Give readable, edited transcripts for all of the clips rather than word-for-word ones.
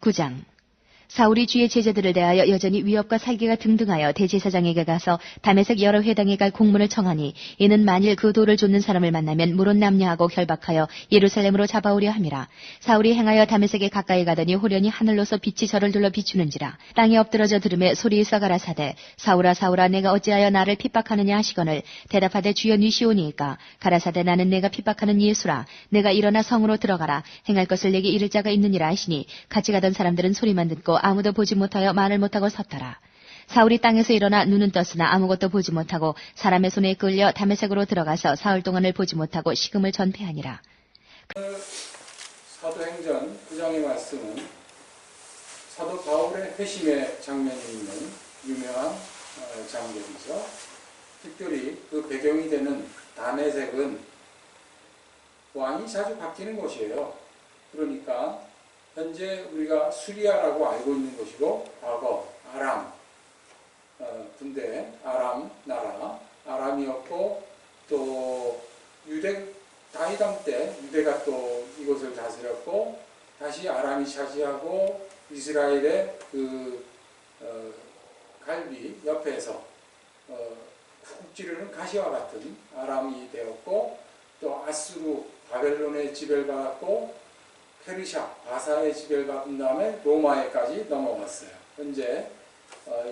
9장. 사울이 주의 제자들을 대하여 여전히 위협과 살기가 등등하여 대제사장에게 가서 다메섹 여러 회당에 갈 공문을 청하니, 이는 만일 그 도를 좇는 사람을 만나면 물은 남녀하고 결박하여 예루살렘으로 잡아오려 함이라. 사울이 행하여 다메섹에 가까이 가더니 호련히 하늘로서 빛이 저를 둘러 비추는지라. 땅에 엎드러져 들음에 소리있어 가라사대, 사울아 사울아 내가 어찌하여 나를 핍박하느냐 하시거늘, 대답하되 주여 니시오니이까. 가라사대 나는 내가 핍박하는 예수라. 내가 일어나 성으로 들어가라. 행할 것을 내게 이를 자가 있느니라 하시니, 같이 가던 사람들은 소리만 듣고 아무도 보지 못하여 말을 못하고 섰더라. 사울이 땅에서 일어나 눈은 떴으나 아무것도 보지 못하고 사람의 손에 끌려 다메섹으로 들어가서 사흘 동안을 보지 못하고 식음을 전폐하니라. 사도행전 9장의 말씀은 사도 바울의 회심의 장면이 있는 유명한 장면이죠. 특별히 그 배경이 되는 다메섹은 왕이 자주 바뀌는 곳이에요. 그러니까 현재 우리가 수리아라고 알고 있는 곳이고, 과거 아람 군대, 아람 나라, 아람이었고, 또 유대 다이담 때 유대가 또 이곳을 다스렸고, 다시 아람이 차지하고 이스라엘의 그 갈비 옆에서 쿡 찌르는 가시와 같은 아람이 되었고, 또 아수르 바벨론의 지배를 받았고, 페르시아, 바사의 지배를 받은 다음에 로마에까지 넘어갔어요. 현재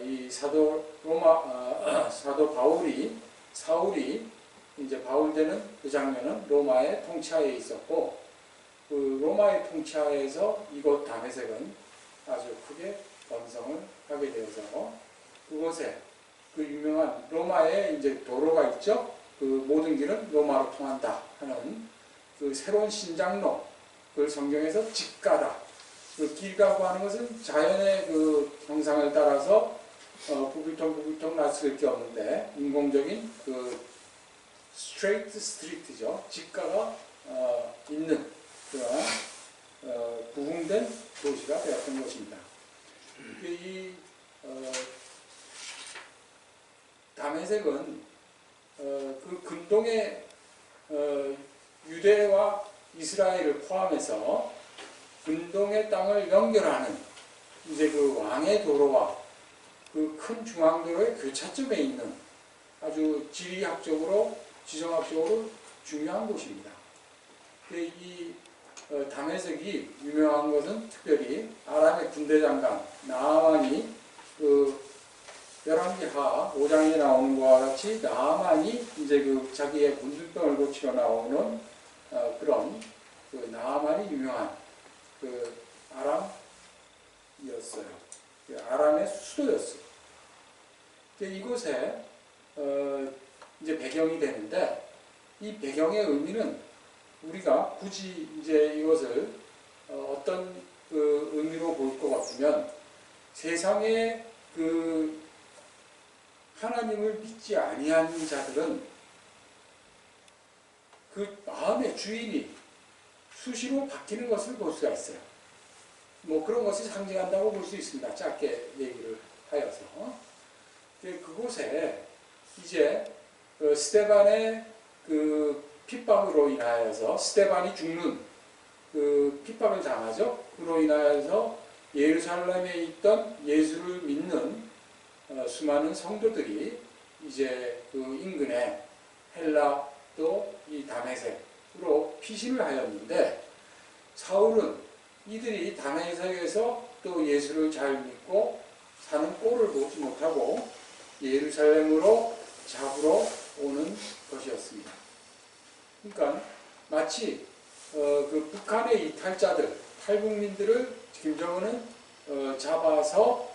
이 사도 사울이 이제 바울되는 그 장면은 로마의 통치하에 있었고, 그 로마의 통치하에서 이곳 다메섹은 아주 크게 번성을 하게 되어서 그곳에 그 유명한 로마의 이제 도로가 있죠. 그 모든 길은 로마로 통한다 하는 그 새로운 신장로, 그걸 성경에서 직가다. 그 길가고 하는 것은 자연의 그 형상을 따라서 부비통부비통 날 수밖에 없는데, 인공적인 그 스트레이트 스트리트죠. 직가가 있는 그런 부흥된 도시가 되었던 것입니다. 이 다메섹은 그 근동의 유대와 이스라엘을 포함해서 근동의 땅을 연결하는 이제 그 왕의 도로와 그 큰 중앙도로의 교차점에 있는 아주 지리학적으로, 지정학적으로 중요한 곳입니다. 이 다메섹이 유명한 것은 특별히 아람의 군대장관 나아만이 그 열왕기하 5장에 나오는 것과 같이 나아만이 이제 그 자기의 군중병을 고치러 나오는 그런 그 나아만이 유명한 그 아람이었어요. 아람의 수도였어요. 이곳에 이제 배경이 되는데, 이 배경의 의미는 우리가 굳이 이제 이것을 어떤 그 의미로 볼 것 같으면, 세상에 그 하나님을 믿지 아니한 자들은 그 마음의 주인이 수시로 바뀌는 것을 볼 수가 있어요. 뭐 그런 것이 상징한다고 볼 수 있습니다. 짧게 얘기를 하여서. 그곳에 이제 스데반의 그 핍박으로 인하여서, 스데반이 죽는 그 핍박을 당하죠. 그로 인하여서 예루살렘에 있던 예수를 믿는 수많은 성도들이 이제 그 인근에 헬라 또 이 다메섹으로 피신을 하였는데, 사울은 이들이 다메섹에서 또 예수를 잘 믿고 사는 꼴을 보지 못하고 예루살렘으로 잡으러 오는 것이었습니다. 그러니까 마치 그 북한의 이탈자들, 탈북민들을 김정은은 잡아서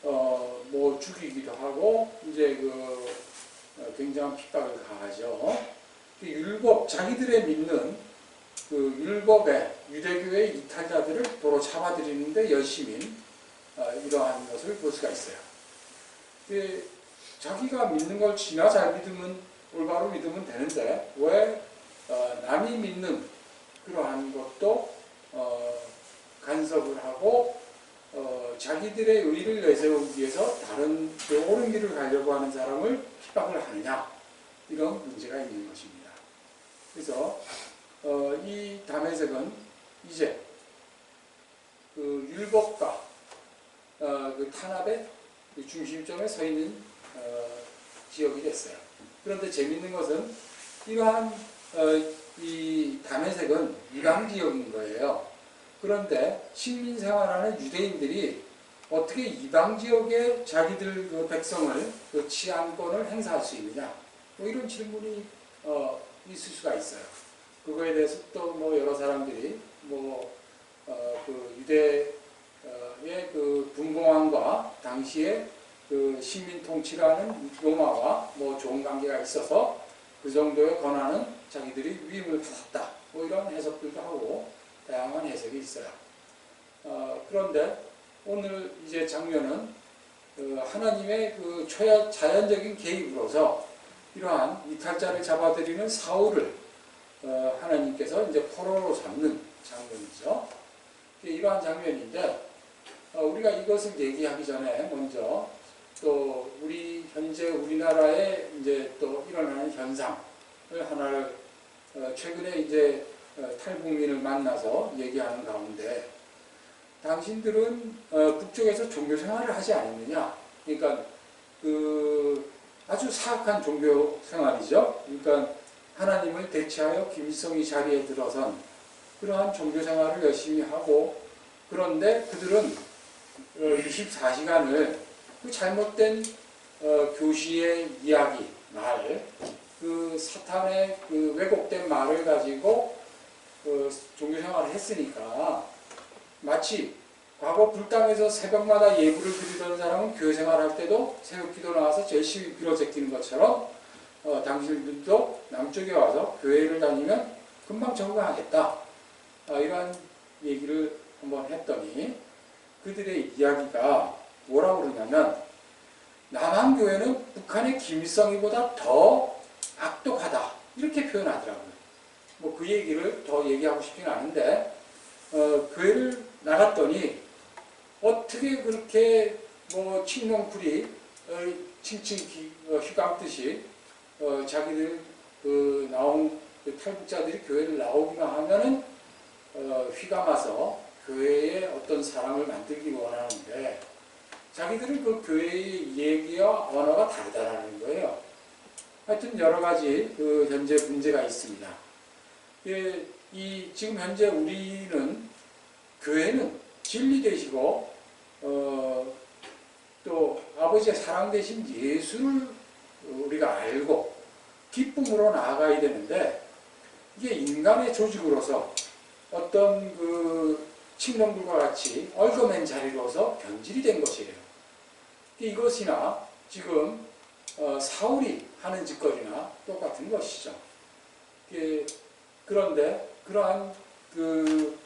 뭐 죽이기도 하고 이제 그 굉장한 핍박을 가하죠. 율법, 자기들의 믿는 그 율법의 유대교의 이탈자들을 도로 잡아들이는데 열심인 이러한 것을 볼 수가 있어요. 자기가 믿는 걸 지나 잘 믿으면, 올바로 믿으면 되는데, 왜 남이 믿는 그러한 것도 간섭을 하고 자기들의 의를 내세우기 위해서 다른 옳은 길을 가려고 하는 사람을 핍박을 하느냐, 이런 문제가 있는 것입니다. 그래서 이 다메섹은 이제 그 율법과 그 탄압의 그 중심점에 서 있는 지역이 됐어요. 그런데 재밌는 것은 이러한 이 다메섹은 이방 지역인 거예요. 그런데 식민 생활하는 유대인들이 어떻게 이방 지역에 자기들 그 백성을 그 치안권을 행사할 수 있느냐, 뭐 이런 질문이 있을 수가 있어요. 그거에 대해서 또 뭐 여러 사람들이 그 유대의 그 분봉왕과 당시에 그 식민 통치라는 로마와 뭐 좋은 관계가 있어서 그 정도의 권한은 자기들이 위임을 받았다, 뭐 이런 해석들도 하고 다양한 해석이 있어요. 그런데 오늘 이제 장면은 하나님의 그 자연적인 개입으로서 이러한 이탈자를 잡아들이는 사울을 하나님께서 이제 포로로 잡는 장면이죠. 이러한 장면인데 우리가 이것을 얘기하기 전에 먼저 또 우리 현재 우리나라에 이제 또 일어나는 현상을 하나를 최근에 이제 탈북민을 만나서 얘기하는 가운데 당신들은 북쪽에서 종교 생활을 하지 않았느냐? 그러니까 그 아주 사악한 종교 생활이죠. 그러니까 하나님을 대체하여 김일성이 자리에 들어선 그러한 종교 생활을 열심히 하고, 그런데 그들은 24시간을 그 잘못된 교시의 이야기, 그 사탄의 그 왜곡된 말을 가지고 종교 생활을 했으니까 마치 과거 불당에서 새벽마다 예불을 드리던 사람은 교회 생활할 때도 새벽 기도 나와서 열심히 빌어 제끼는 것처럼 당신들도 남쪽에 와서 교회를 다니면 금방 적응하겠다, 이러한 얘기를 한번 했더니 그들의 이야기가 뭐라고 그러냐면 남한교회는 북한의 김일성이보다 더 악독하다, 이렇게 표현하더라고요. 뭐 그 얘기를 더 얘기하고 싶지는 않은데 교회를 나갔더니 어떻게 그렇게 뭐 칭롱풀이 칭칭 휘감듯이 자기들 그 나온 그 탈북자들이 교회를 나오기만 하면은 휘감아서 교회에 어떤 사람을 만들기 원하는데 자기들은 그 교회의 얘기와 언어가 다르다라는 거예요. 하여튼 여러 가지 그 현재 문제가 있습니다. 지금 현재 우리는 교회는 진리 되시고 또 아버지의 사랑 되신 예수를 우리가 알고 기쁨으로 나아가야 되는데 이게 인간의 조직으로서 어떤 그 칙령들과 같이 얽어맨 자리로서 변질이 된 것이에요. 이것이나 지금 사울이 하는 짓거리나 똑같은 것이죠. 그런데 그러한 그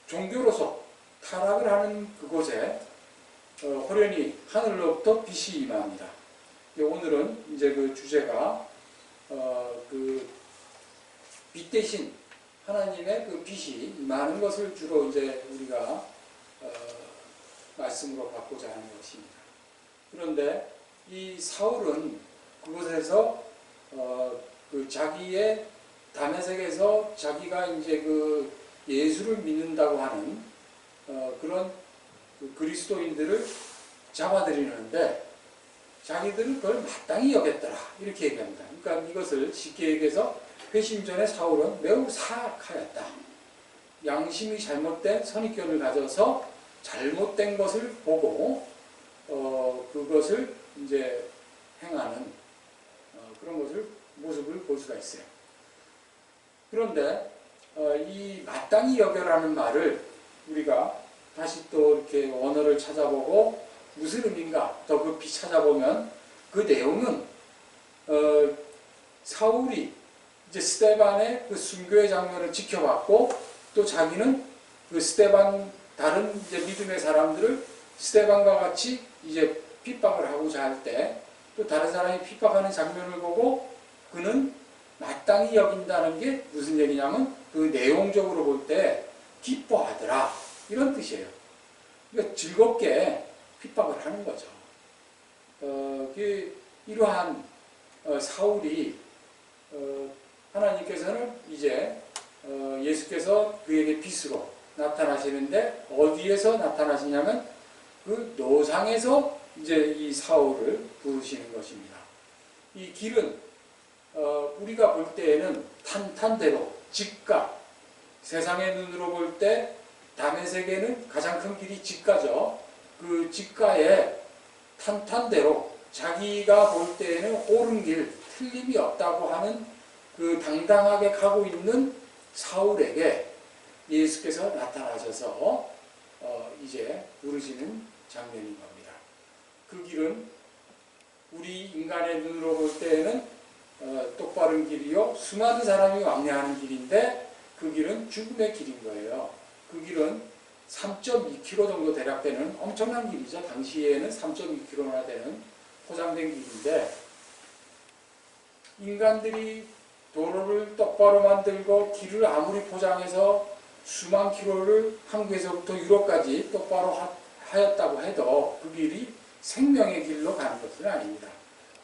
종교로서 타락을 하는 그곳에 호련히 하늘로부터 빛이 임합니다. 오늘은 이제 그 주제가 그 빛 대신 하나님의 그 빛이 임하는 것을 주로 이제 우리가 말씀으로 받고자 하는 것입니다. 그런데 이 사울은 그곳에서 그 자기의 다메섹에서 자기가 이제 그 예수를 믿는다고 하는 그런 그 그리스도인들을 잡아들이는데 자기들은 그걸 마땅히 여겼더라, 이렇게 얘기합니다. 그러니까 이것을 쉽게 얘기해서 회심 전에 사울은 매우 사악하였다. 양심이 잘못된 선입견을 가져서 잘못된 것을 보고 그것을 이제 행하는 그런 모습을 볼 수가 있어요. 그런데 이 마땅히 여겨라는 말을 우리가 다시 또 이렇게 원어를 찾아보고 무슨 의미인가 더 깊이 찾아보면 그 내용은 사울이 이제 스데반의 그 순교의 장면을 지켜봤고 또 자기는 그 스데반 다른 이제 믿음의 사람들을 스데반과 같이 이제 핍박을 하고자 할 때 또 다른 사람이 핍박하는 장면을 보고 그는 마땅히 여긴다는 게 무슨 얘기냐면 그 내용적으로 볼 때 기뻐하더라, 이런 뜻이에요. 그러니까 즐겁게 핍박을 하는 거죠. 이러한 사울이 하나님께서는 이제 예수께서 그에게 빛으로 나타나시는데 어디에서 나타나시냐면 그 노상에서 이제 이 사울을 부르시는 것입니다. 이 길은 우리가 볼 때에는 탄탄대로 직가, 세상의 눈으로 볼 때 다메섹에는 가장 큰 길이 직가죠. 그 직가에 탄탄대로 자기가 볼 때에는 옳은 길, 틀림이 없다고 하는 그 당당하게 가고 있는 사울에게 예수께서 나타나셔서 이제 부르시는 장면인 겁니다. 그 길은 우리 인간의 눈으로 볼 때에는 똑바른 길이요, 수많은 사람이 왕래하는 길인데 그 길은 죽음의 길인 거예요. 그 길은 3.2km 정도 대략 되는 엄청난 길이죠. 당시에는 3.2km나 되는 포장된 길인데, 인간들이 도로를 똑바로 만들고 길을 아무리 포장해서 수만 킬로를 한국에서부터 유럽까지 똑바로 하였다고 해도 그 길이 생명의 길로 가는 것은 아닙니다.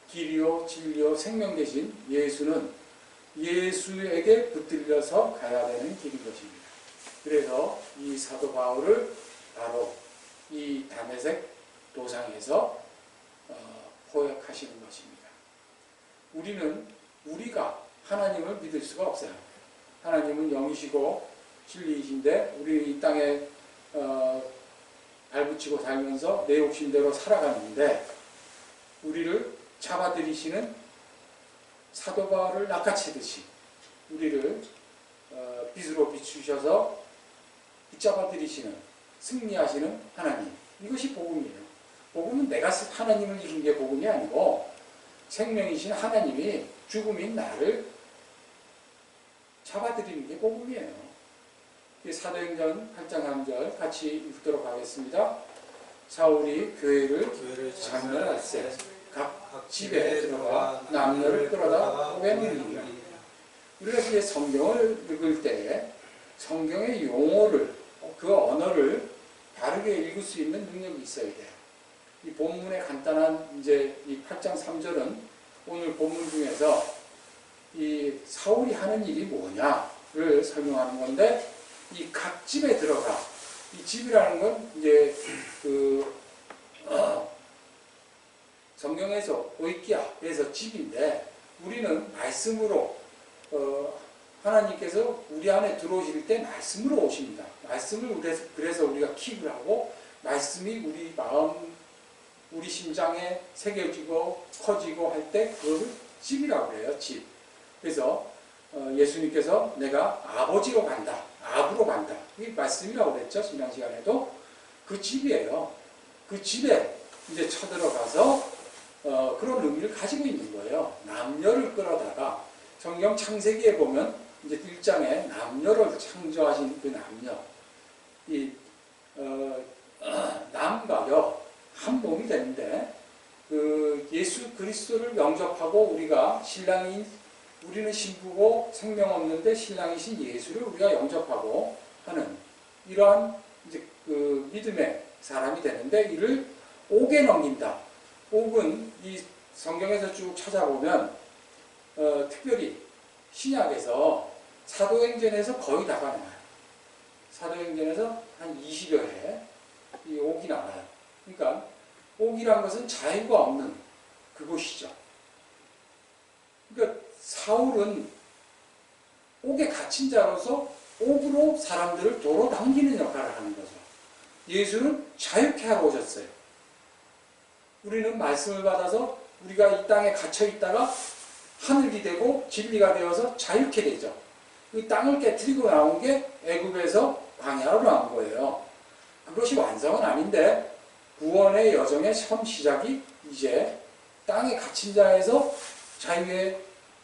길이요 진리요 생명 대신 예수는 예수에게 붙들려서 가야 되는 길인 것입니다. 그래서 이 사도 바울을 바로 이 다메섹 도상에서 포획하시는 것입니다. 우리가 하나님을 믿을 수가 없어요. 하나님은 영이시고 진리이신데 우리는 이 땅에 발붙이고 살면서 내 욕심대로 살아가는데, 우리를 잡아들이시는 사도 바울을 낚아채듯이 우리를 빛으로 비추셔서 붙잡아들이시는, 승리하시는 하나님, 이것이 복음이에요. 복음은 내가 하나님을 이긴 게 복음이 아니고 생명이신 하나님이 죽음인 나를 잡아들이는 게 복음이에요. 사도행전 8장 3절 같이 읽도록 하겠습니다. 사울이 교회를 장렬할세 각 집에 들어가 남녀를 끌어다 오매느니라. 우리가 이제 성경을 읽을 때 성경의 용어를, 그 언어를 바르게 읽을 수 있는 능력이 있어야 돼요. 이 본문의 간단한 이제 이 8장 3절은 오늘 본문 중에서 이 사울이 하는 일이 뭐냐를 설명하는 건데, 이 각 집에 들어가, 이 집이라는 건 이제 성경에서 오이키아에서 집인데, 우리는 말씀으로 하나님께서 우리 안에 들어오실 때 말씀으로 오십니다. 말씀을 그래서 우리가 킥을 하고 말씀이 우리 마음, 우리 심장에 새겨지고 커지고 할 때 그것을 집이라고 해요. 집. 그래서 예수님께서 내가 아버지로 간다, 아부로 간다, 이게 말씀이라고 그랬죠. 지난 시간에도. 그 집이에요. 그 집에 이제 쳐들어가서 그런 의미를 가지고 있는 거예요. 남녀를 끌어다가, 성경 창세기에 보면 이제 1장에 남녀를 창조하신 그 남녀, 이 남과 여 한 몸이 되는데, 그 예수 그리스도를 영접하고 우리는 신부고 생명 없는데 신랑이신 예수를 우리가 영접하고 하는 이러한 이제 그 믿음의 사람이 되는데, 이를 옥에 넘긴다. 옥은 이 성경에서 쭉 찾아보면 특별히 신약에서 사도행전에서 거의 다가 나와요. 사도행전에서 한 20여 회 이 옥이 나와요. 그러니까 옥이란 것은 자유가 없는 그곳이죠. 그러니까 사울은 옥에 갇힌 자로서 옥으로 사람들을 도로 당기는 역할을 하는 거죠. 예수는 자유케 하러 오셨어요. 우리는 말씀을 받아서 우리가 이 땅에 갇혀 있다가 하늘이 되고 진리가 되어서 자유케 되죠. 이 땅을 깨트리고 나온 게 애굽에서 광야로 나온 거예요. 그것이 완성은 아닌데 구원의 여정의 처음 시작이 이제 땅에 갇힌 자에서 자유의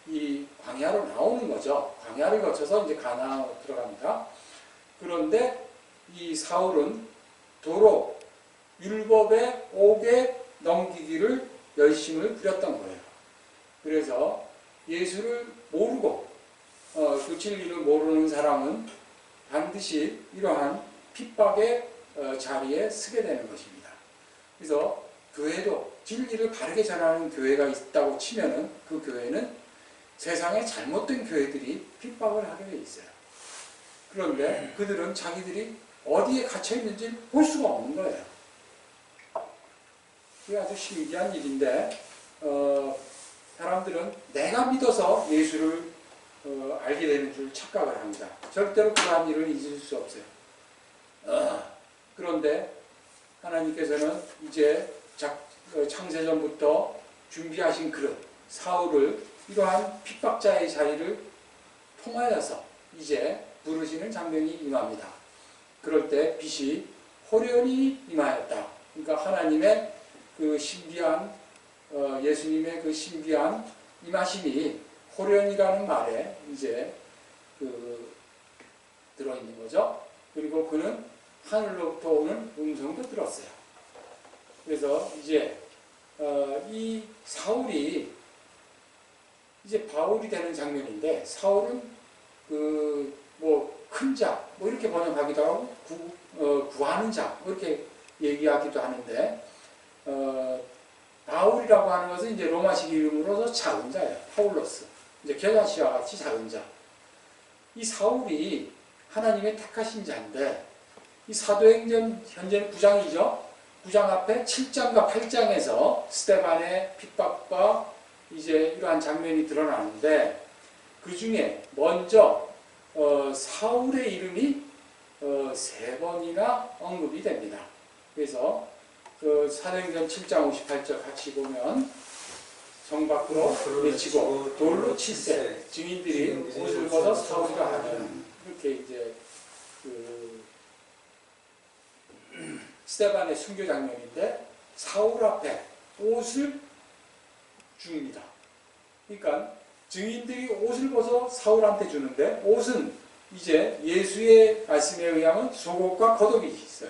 이 광야로 나오는 거죠. 광야를 거쳐서 이제 가나안으로 들어갑니다. 그런데 이 사울은 도로 율법의 옥에 넘기기를 열심을 부렸던 거예요. 그래서 예수를 모르고 그 진리를 모르는 사람은 반드시 이러한 핍박의 자리에 서게 되는 것입니다. 그래서 교회도 진리를 바르게 전하는 교회가 있다고 치면은 그 교회는 세상에 잘못된 교회들이 핍박을 하게 돼 있어요. 그런데 그들은 자기들이 어디에 갇혀 있는지 볼 수가 없는 거예요. 그게 아주 신기한 일인데 사람들은 내가 믿어서 예수를 알게 되는 줄 착각을 합니다. 절대로 그러한 일을 잊을 수 없어요. 그런데 하나님께서는 이제 창세전부터 준비하신 그릇 사울을 이러한 핍박자의 자리를 통하여서 이제 부르시는 장면이 임합니다. 그럴 때 빛이 호련히 임하였다. 그러니까 하나님의 그 신비한 예수님의 그 신비한 임하심이 호련이라는 말에 이제 들어있는 거죠. 그리고 그는 하늘로부터 오는 음성도 들었어요. 그래서 이제 이 사울이 이제 바울이 되는 장면인데, 사울은 큰 자, 이렇게 번역하기도 하고 구하는 자, 이렇게 얘기하기도 하는데, 바울이라고 하는 것은 이제 로마식 이름으로서 작은 자예요. 파울로스. 이제 게라시아와 같이 작은 자. 이 사울이 하나님의 택하신 자인데, 이 사도행전 현재는 9장이죠. 9장 앞에 7장과 8장에서 스데반의 핍박과 이제 이러한 장면이 드러나는데, 그 중에 먼저 사울의 이름이 3번이나 언급이 됩니다. 그래서 사도행전 7장 58절 같이 보면, 성 밖으로 내치고 돌로 칠세 증인들이 옷을 벗어 사울이라 하는, 이렇게 이제 스데반의 순교 장면인데, 사울 앞에 옷을 줍니다. 그러니까 증인들이 옷을 벗어 사울한테 주는데, 옷은 이제 예수의 말씀에 의하면 속옷과 겉옷이 있어요.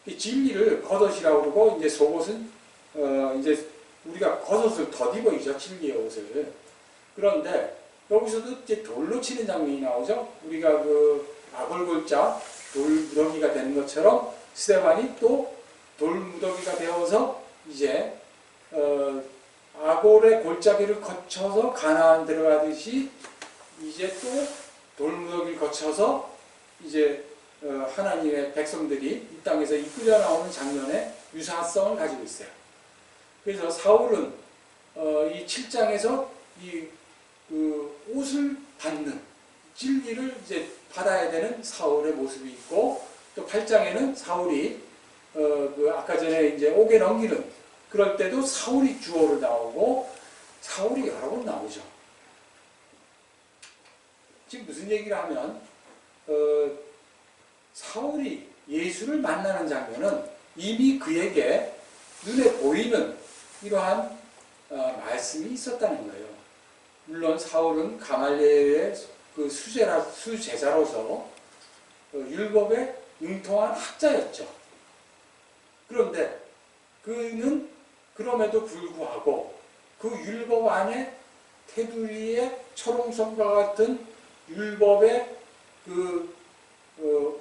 이 진리를 겉옷이라고 그러고, 이제 속옷은 이제 우리가 겉옷을 덧입어야죠, 진리의 옷을. 그런데 여기서도 이제 돌로 치는 장면이 나오죠. 우리가 아골골자 돌 무더기가 되는 것처럼 스데반이 또 돌 무더기가 되어서 이제 아골의 골짜기를 거쳐서 가나안 들어가듯이 이제 또 돌무더기를 거쳐서 이제 하나님의 백성들이 이 땅에서 이끌려 나오는 장면에 유사성을 가지고 있어요. 그래서 사울은 이 7장에서 그 옷을 받는 진리를 이제 받아야 되는 사울의 모습이 있고, 또 8장에는 사울이 아까 전에 이제 옥에 넘기는, 그럴 때도 사울이 주어로 나오고 사울이 여러 번 나오죠. 지금 무슨 얘기를 하면 사울이 예수를 만나는 장면은 이미 그에게 눈에 보이는 이러한 말씀이 있었다는 거예요. 물론 사울은 가말리엘의 그 수제자로서 율법에 융통한 학자였죠. 그런데 그는 그럼에도 불구하고 그 율법 안에 테두리의 철옹성과 같은 율법의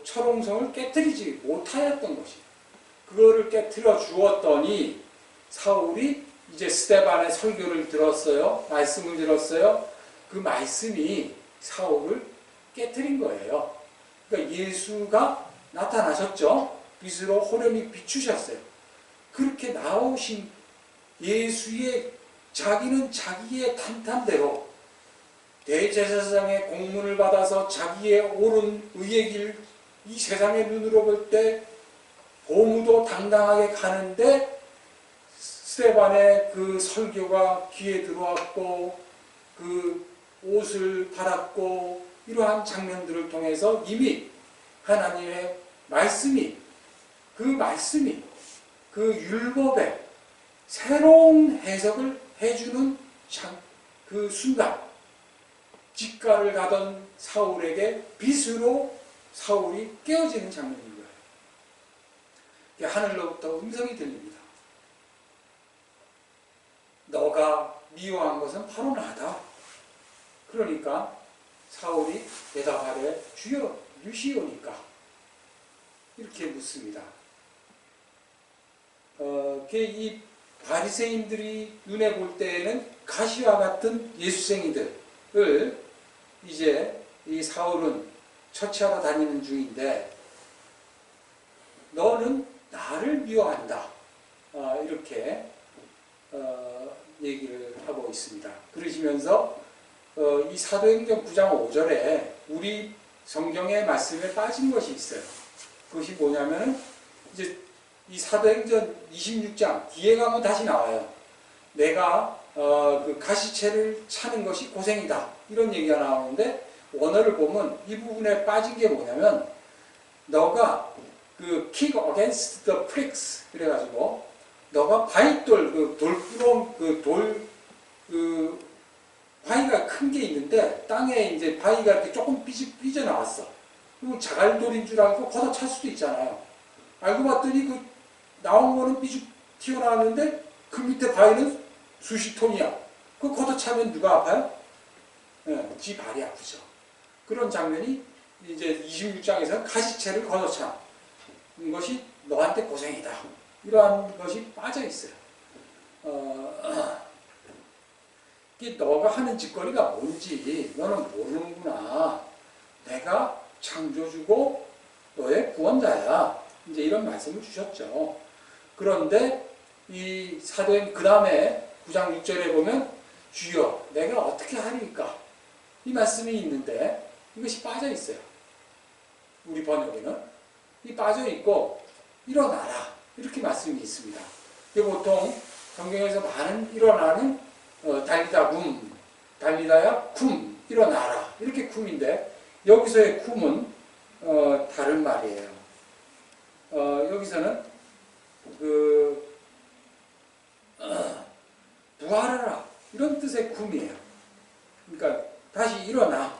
철옹성을 깨뜨리지 못하였던 것이에요. 그거를 깨뜨려 주었더니 사울이 이제 스데반의 설교를 들었어요. 말씀을 들었어요. 그 말씀이 사울을 깨뜨린 거예요. 그러니까 예수가 나타나셨죠. 빛으로 호련히 비추셨어요. 그렇게 나오신 예수의, 자기는 자기의 탄탄대로 대제사장의 공문을 받아서 자기의 옳은 의의 길, 이 세상의 눈으로 볼 때 보무도 당당하게 가는데 스데반의 그 설교가 귀에 들어왔고 그 옷을 받았고, 이러한 장면들을 통해서 이미 하나님의 말씀이, 그 율법의 새로운 해석을 해주는 그 순간, 직가를 가던 사울에게 빛으로 사울이 깨어지는 장면인 거예요. 하늘로부터 음성이 들립니다. 너가 미워한 것은 바로 나다. 그러니까 사울이 대답하되 주여 누시오니까, 이렇게 묻습니다. 이 바리새인들이 눈에 볼 때에는 가시와 같은 예수쟁이들을 이제 이 사울은 처치하러 다니는 중인데 너는 나를 미워한다. 이렇게 얘기를 하고 있습니다. 그러시면서 이 사도행전 9장 5절에 우리 성경의 말씀에 빠진 것이 있어요. 그것이 뭐냐면 이제 이 사도행전 26장 뒤에 가면 다시 나와요. 내가 그 가시채를 차는 것이 고생이다. 이런 얘기가 나오는데 원어를 보면 이 부분에 빠진 게 뭐냐면 너가 그 kick against the pricks 그래가지고 너가 바위돌 그 돌구렁 그 바위가 큰 게 있는데 땅에 이제 바위가 이렇게 조금 삐져 나왔어. 그리고 자갈돌인 줄 알고 걷어찰 수도 있잖아요. 알고 봤더니 그 나온 거는 삐죽 튀어나왔는데 그 밑에 바위는 수십 톤이야. 그거 걷어차면 누가 아파요? 지 발이 아프죠. 그런 장면이 이제 26장에서 가시채를 걷어차 것이 너한테 고생이다. 이러한 것이 빠져 있어요. 이게 너가 하는 짓거리가 뭔지 너는 모르는구나. 내가 창조주고 너의 구원자야. 이제 이런 말씀을 주셨죠. 그런데 이 사도행 그 다음에 9장 6절에 보면 주여 내가 어떻게 하리까? 이 말씀이 있는데 이것이 빠져 있어요. 우리 번역에는 이 빠져 있고 일어나라 이렇게 말씀이 있습니다. 보통 성경에서 많은 일어나는 달리다 굼, 달리다야 쿰, 일어나라 이렇게 쿰인데 여기서의 쿰은 다른 말이에요. 여기서는 부활하라 이런 뜻의 쿰이에요. 그러니까 다시 일어나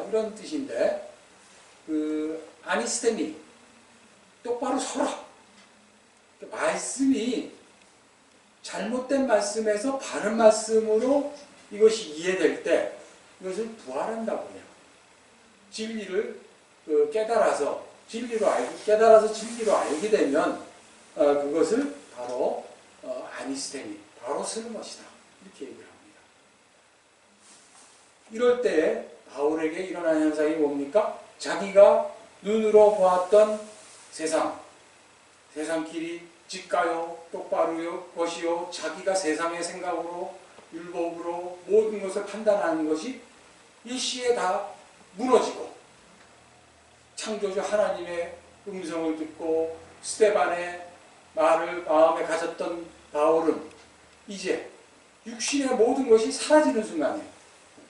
이런 뜻인데 아니스테미 똑바로 서라. 말씀이 잘못된 말씀에서 바른 말씀으로 이것이 이해될 때 이것을 부활한다고 해요. 진리를 깨달아서 깨달아서 진리로 알게 되면 그것을 바로 아니스테미 바로 쓰는 것이다. 이렇게 얘기를 합니다. 이럴 때 바울에게 일어나는 현상이 뭡니까? 자기가 눈으로 보았던 세상 길이 직가요, 똑바르요, 것이요, 자기가 세상의 생각으로, 율법으로 모든 것을 판단하는 것이 일시에 다 무너지고 창조주 하나님의 음성을 듣고 스데반의 말을 마음에 가졌던 바울은 이제 육신의 모든 것이 사라지는 순간에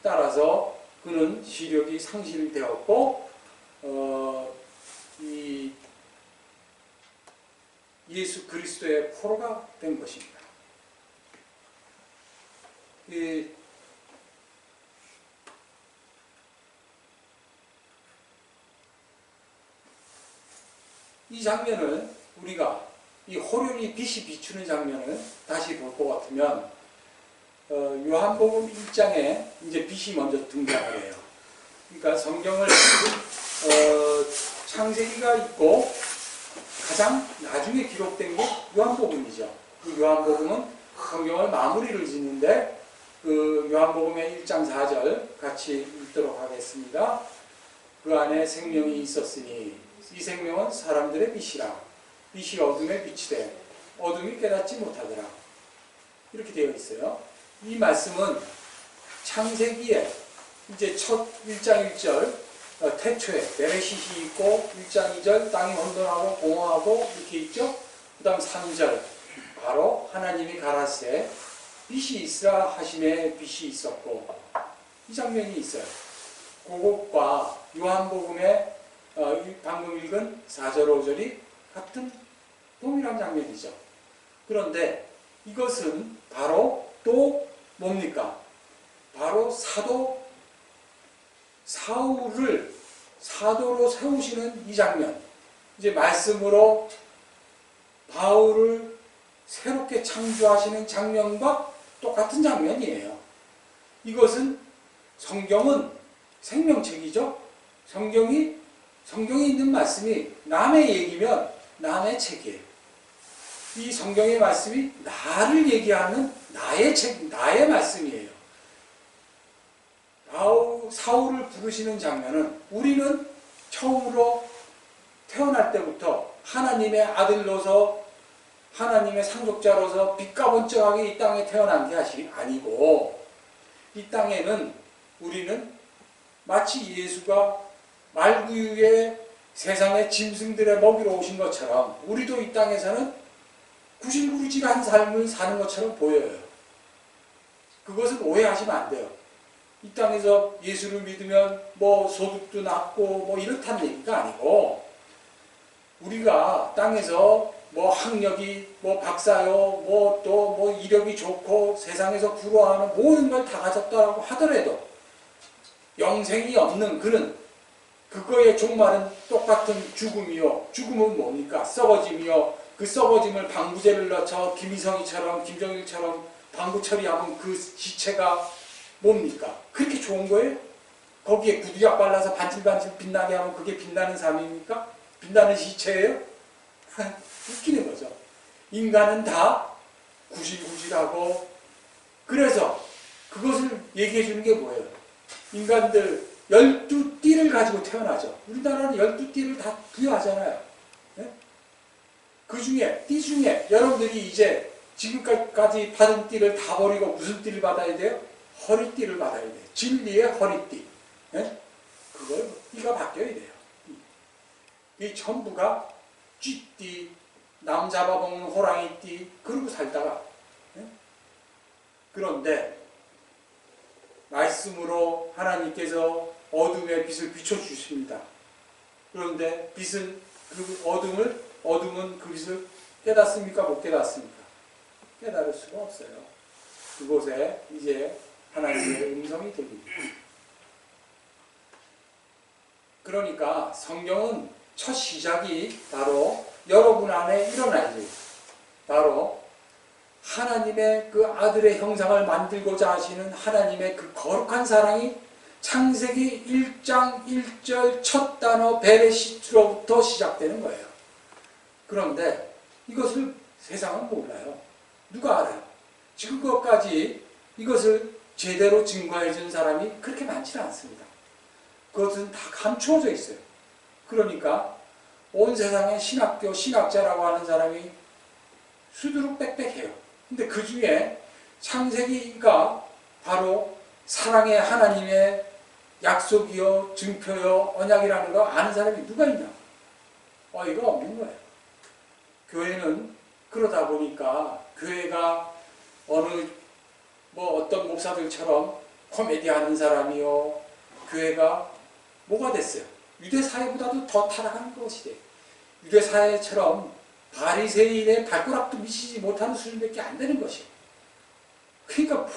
따라서 그는 시력이 상실되었고 이 예수 그리스도의 포로가 된 것입니다. 이 장면을 우리가 이 호련히 빛이 비추는 장면을 다시 볼 것 같으면 요한복음 1장에 이제 빛이 먼저 등장을 해요. 그러니까 성경을 창세기가 있고 가장 나중에 기록된 게 요한복음이죠. 이 요한복음은 성경을 마무리를 짓는데 그 요한복음의 1장 4절 같이 읽도록 하겠습니다. 그 안에 생명이 있었으니 이 생명은 사람들의 빛이라. 빛이 어둠에 비치되 어둠이 깨닫지 못하더라. 이렇게 되어 있어요. 이 말씀은 창세기에 이제 첫 1장 1절 태초에 베레시시 있고 1장 2절 땅이 혼돈하고 공허하고 이렇게 있죠. 그 다음 3절 바로 하나님이 가라사대 빛이 있으라 하심에 빛이 있었고 이 장면이 있어요. 그것과 요한복음의 방금 읽은 4절 5절이 같은 동일한 장면이죠. 그런데 이것은 바로 또 뭡니까? 바로 사도 사울을 사도로 세우시는 이 장면, 이제 말씀으로 바울을 새롭게 창조하시는 장면과 똑같은 장면이에요. 이것은 성경은 생명책이죠. 성경에 있는 말씀이 남의 얘기면 남의 책이에요. 이 성경의 말씀이 나를 얘기하는 나의 책, 나의 말씀이에요. 사울을 부르시는 장면은 우리는 처음으로 태어날 때부터 하나님의 아들로서 하나님의 상속자로서 빛과 번쩍하게 이 땅에 태어난 게 아니고 이 땅에는 우리는 마치 예수가 말구유에 세상의 짐승들의 먹이로 오신 것처럼 우리도 이 땅에서는 구실구질한 삶을 사는 것처럼 보여요. 그것을 오해하시면 안 돼요. 이 땅에서 예수를 믿으면 뭐 소득도 낮고 뭐 이렇다는 얘기가 아니고 우리가 땅에서 뭐 학력이 뭐 박사요 뭐 또 뭐 이력이 좋고 세상에서 부러워하는 모든 걸 다 가졌다고 하더라도 영생이 없는 그는 그거의 종말은 똑같은 죽음이요. 죽음은 뭡니까? 썩어짐이요. 그 썩어짐을 방부제를 넣쳐 김희성이처럼 김정일처럼 방부 처리하면 그 시체가 뭡니까? 그렇게 좋은 거예요? 거기에 구두약 발라서 반질반질 빛나게 하면 그게 빛나는 삶입니까? 빛나는 시체예요? 웃기는 거죠. 인간은 다 구질구질하고 그래서 그것을 얘기해 주는 게 뭐예요? 인간들 12띠를 가지고 태어나죠. 우리나라는 12띠를 다 부여하잖아요. 네? 그 중에 띠 중에 여러분들이 이제 지금까지 받은 띠를 다 버리고 무슨 띠를 받아야 돼요? 허리띠를 받아야 돼요. 진리의 허리띠. 네? 그걸 띠가 바뀌어야 돼요. 이 전부가 쥐띠, 남 잡아먹는 호랑이띠 그러고 살다가 네? 그런데 말씀으로 하나님께서 어둠의 빛을 비춰주십니다. 그런데 빛은 그 어둠은 그 빛을 깨닫습니까? 못 깨닫습니까? 깨달을 수가 없어요. 그곳에 이제 하나님의 음성이 들립니다. 그러니까 성경은 첫 시작이 바로 여러분 안에 일어나야지. 바로 하나님의 그 아들의 형상을 만들고자 하시는 하나님의 그 거룩한 사랑이 창세기 1장 1절 첫 단어 베레시트로부터 시작되는 거예요. 그런데 이것을 세상은 몰라요. 누가 알아요? 지금까지 이것을 제대로 증거해 준 사람이 그렇게 많지는 않습니다. 그것은 다 감추어져 있어요. 그러니까 온 세상에 신학교, 신학자라고 하는 사람이 수두룩 빽빽해요. 근데 그 중에 창세기가 바로 사랑의 하나님의 약속이요, 증표요, 언약이라는 거 아는 사람이 누가 있냐? 어이가 없는 거예요. 교회는 그러다 보니까 교회가 어떤 목사들처럼 코미디 하는 사람이요, 교회가 뭐가 됐어요? 유대사회보다도 더 타락한 것이 돼요. 유대사회처럼 바리새인의 발가락도 미치지 못하는 수준밖에 안 되는 것이에요. 그러니까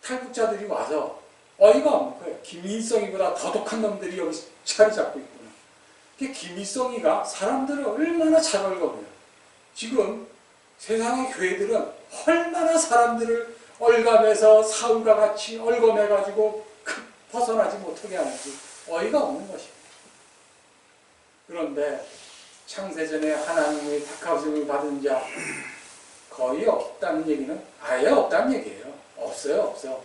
탈북자들이 와서 어이가 없는 거예요. 김일성이보다 더 독한 놈들이 여기 자리 잡고 있구나. 김일성이가 사람들을 얼마나 잘 얽어내요. 지금 세상의 교회들은 얼마나 사람들을 얼감해서 사울과 같이 얽어매가지고 벗어나지 못하게 하는지 어이가 없는 것입니다. 그런데 창세전에 하나님의 택하심을 받은 자 거의 없다는 얘기는 아예 없다는 얘기예요. 없어요, 없어.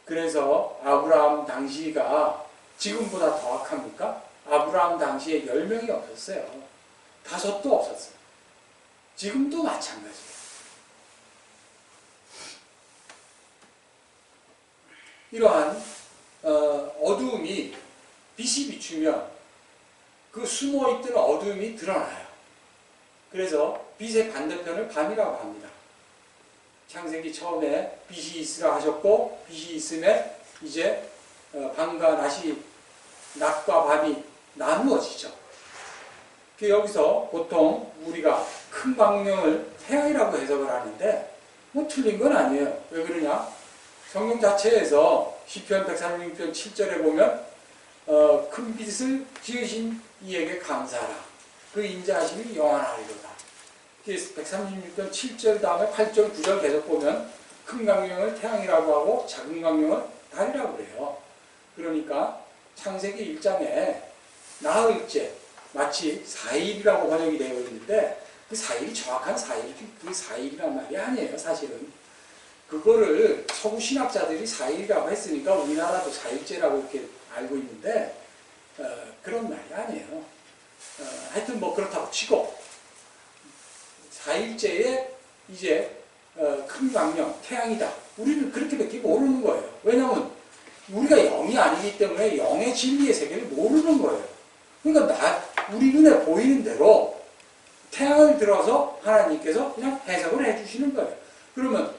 그래서 아브라함 당시가 지금보다 더 악합니까? 아브라함 당시에 10명이 없었어요. 5도 없었어요. 지금도 마찬가지예요. 이러한 어두움이 빛이 비추면 그 숨어있던 어두움이 드러나요. 그래서 빛의 반대편을 밤이라고 합니다. 창세기 처음에 빛이 있으라 하셨고 빛이 있음에 이제 밤과 낮과 밤이 나누어지죠. 여기서 보통 우리가 큰 광명을 태양이라고 해석을 하는데 뭐 틀린 건 아니에요. 왜 그러냐? 성경 자체에서 시편 136편 7절에 보면 큰 빛을 지으신 이에게 감사하라. 그 인자하심이 영원하리로다. 136편 7절 다음에 8절 9절 계속 보면 큰 광명을 태양이라고 하고 작은 광명을 달이라고 그래요. 그러니까 창세기 1장에 나흘째 마치 4일이라고 번역이 되어 있는데 그 4일이 정확한 4일이 그 4일이란 말이 아니에요. 사실은 그거를 서구 신학자들이 4일이라고 했으니까 우리나라도 4일째라고 이렇게 알고 있는데 그런 말이 아니에요. 하여튼 뭐 그렇다고 치고 4일째에 이제 큰 광명, 태양이다. 우리는 그렇게밖에 모르는 거예요. 왜냐하면 우리가 영이 아니기 때문에 영의 진리의 세계를 모르는 거예요. 그러니까 우리 눈에 보이는 대로 태양을 들어서 하나님께서 그냥 해석을 해주시는 거예요. 그러면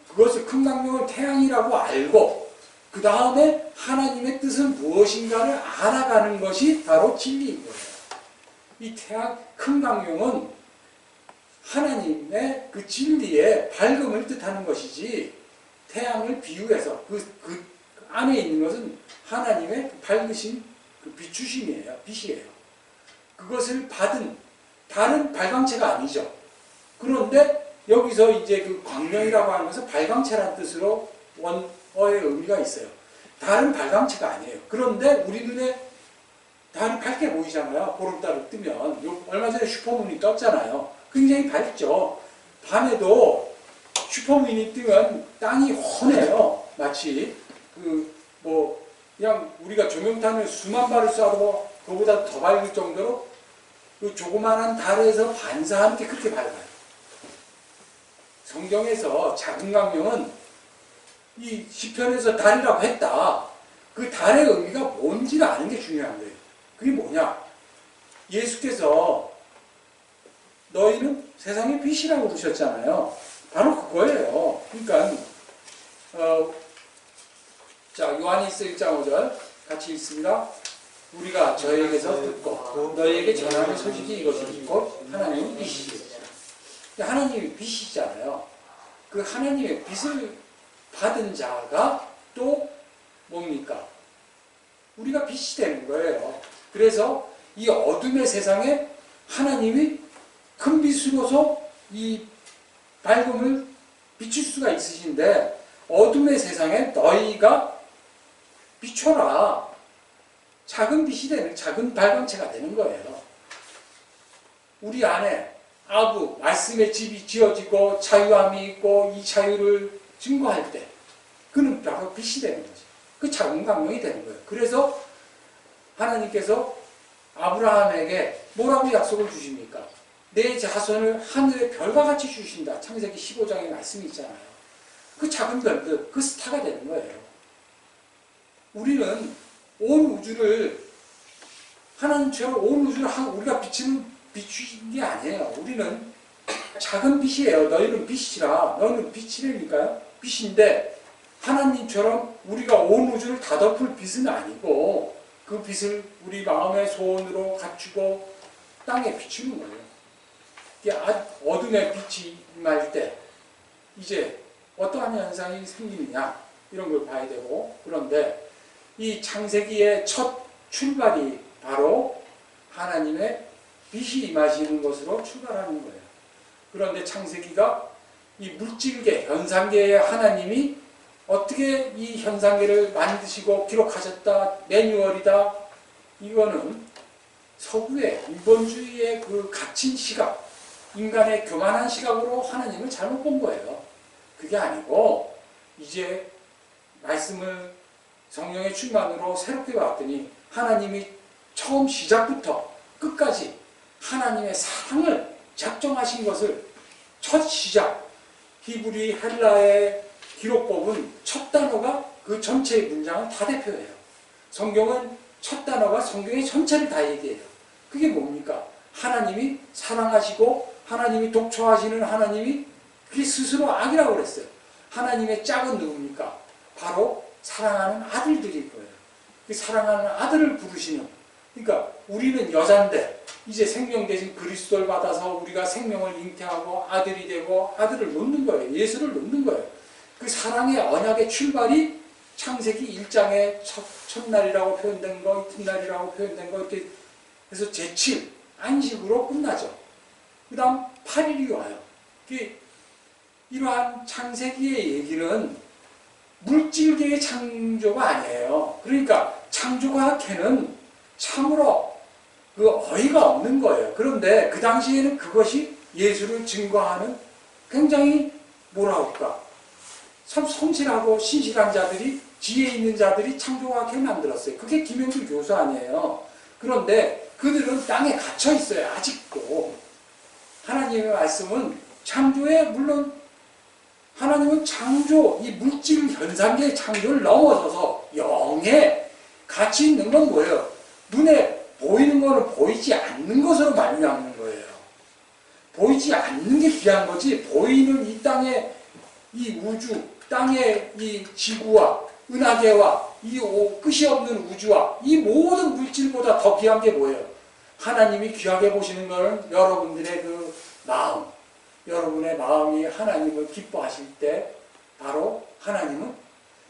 그것을 큰 강명을 태양이라고 알고 그 다음에 하나님의 뜻은 무엇인가를 알아가는 것이 바로 진리인 거예요. 이 큰 강명은 하나님의 그 진리의 밝음을 뜻하는 것이지 태양을 비유해서 그 안에 있는 것은 하나님의 밝으신 그 비추심이에요. 빛이에요. 그것을 받은 다른 발광체가 아니죠. 그런데 여기서 이제 그 광명이라고 하는 것은 발광체라는 뜻으로 원어의 의미가 있어요. 다른 발광체가 아니에요. 그런데 우리 눈에 달이 밝게 보이잖아요. 보름달을 뜨면. 얼마 전에 슈퍼문이 떴잖아요. 굉장히 밝죠. 밤에도 슈퍼문이 뜨면 땅이 훤해요. 마치 그냥 우리가 조명탄을 수만 발을 쏴도 그거보다 더 밝을 정도로 그 조그마한 달에서 반사하는 게 그렇게 밝아요. 성경에서 작은 광명은 이 시편에서 달이라고 했다. 그 달의 의미가 뭔지를 아는 게 중요한 거예요. 그게 뭐냐? 예수께서 너희는 세상의 빛이라고 그러셨잖아요. 바로 그거예요. 그러니까 자, 요한일서 1장 5절 같이 읽습니다. 우리가 저에게서 듣고 너희에게 전하는 소식이 이것이 곧 하나님은 빛이시죠. 하나님이 빛이잖아요. 그 하나님의 빛을 받은 자가 또 뭡니까? 우리가 빛이 되는 거예요. 그래서 이 어둠의 세상에 하나님이 큰 빛으로서 이 밝음을 비출 수가 있으신데 어둠의 세상에 너희가 비춰라. 작은 빛이 되는, 작은 발광체가 되는 거예요. 우리 안에 말씀의 집이 지어지고 자유함이 있고 이 자유를 증거할 때 그는 바로 빛이 되는 거죠. 그 작은 광명이 되는 거예요. 그래서 하나님께서 아브라함에게 뭐라고 약속을 주십니까? 내 자손을 하늘의 별과 같이 주신다. 창세기 15장의 말씀이 있잖아요. 그 작은 별들, 그 스타가 되는 거예요. 우리는 온 우주를 하나님처럼 온 우주를 우리가 비추는 게 아니에요. 우리는 작은 빛이에요. 너희는 빛이라. 너희는 빛이라니까요. 빛인데 하나님처럼 우리가 온 우주를 다 덮을 빛은 아니고 그 빛을 우리 마음의 소원으로 갖추고 땅에 비추는 거예요. 어둠의 빛이 임할 때 이제 어떠한 현상이 생기느냐 이런 걸 봐야 되고 그런데 이 창세기의 첫 출발이 바로 하나님의 빛이 임하시는 것으로 출발하는 거예요. 그런데 창세기가 이 물질계, 현상계의 하나님이 어떻게 이 현상계를 만드시고 기록하셨다, 매뉴얼이다, 이거는 서구의 일본주의의 그 갇힌 시각, 인간의 교만한 시각으로 하나님을 잘못 본 거예요. 그게 아니고 이제 말씀을 성령의 충만으로 새롭게 봤더니 하나님이 처음 시작부터 끝까지 하나님의 사랑을 작정하신 것을 첫 시작, 히브리 헬라의 기록법은 첫 단어가 그 전체의 문장을 다 대표해요. 성경은 첫 단어가 성경의 전체를 다 얘기해요. 그게 뭡니까? 하나님이 사랑하시고 하나님이 독초하시는 하나님이 그게 스스로 악이라고 그랬어요. 하나님의 짝은 누굽니까? 바로 사랑하는 아들들일 거예요. 그 사랑하는 아들을 부르시는. 그러니까 우리는 여잔데 이제 생명 대신 그리스도를 받아서 우리가 생명을 잉태하고 아들이 되고 아들을 놓는 거예요. 예수를 놓는 거예요. 그 사랑의 언약의 출발이 창세기 1장의 첫날이라고 표현된 거, 이튿날이라고 표현된 거 이렇게 해서 제7 안식으로 끝나죠. 그 다음 8일이 와요. 이러한 창세기의 얘기는 물질계의 창조가 아니에요. 그러니까 창조과학회는 참으로 그 어이가 없는 거예요. 그런데 그 당시에는 그것이 예수를 증거하는 굉장히 뭐라 할까? 참 성실하고 신실한 자들이, 지혜 있는 자들이 창조하게 만들었어요. 그게 김영준 교수 아니에요. 그런데 그들은 땅에 갇혀 있어요. 아직도. 하나님의 말씀은 창조에, 물론 하나님은 창조, 이 물질 현상계의 창조를 넘어서서 영에 가치 있는 건 뭐예요? 눈에 보이는 거는 보이지 않는 것으로 말미암는 거예요. 보이지 않는 게 귀한 거지, 보이는 이 땅의 이 우주, 땅의 이 지구와 은하계와 이 끝이 없는 우주와 이 모든 물질보다 더 귀한 게 뭐예요? 하나님이 귀하게 보시는 것은 여러분들의 그 마음, 여러분의 마음이 하나님을 기뻐하실 때 바로 하나님은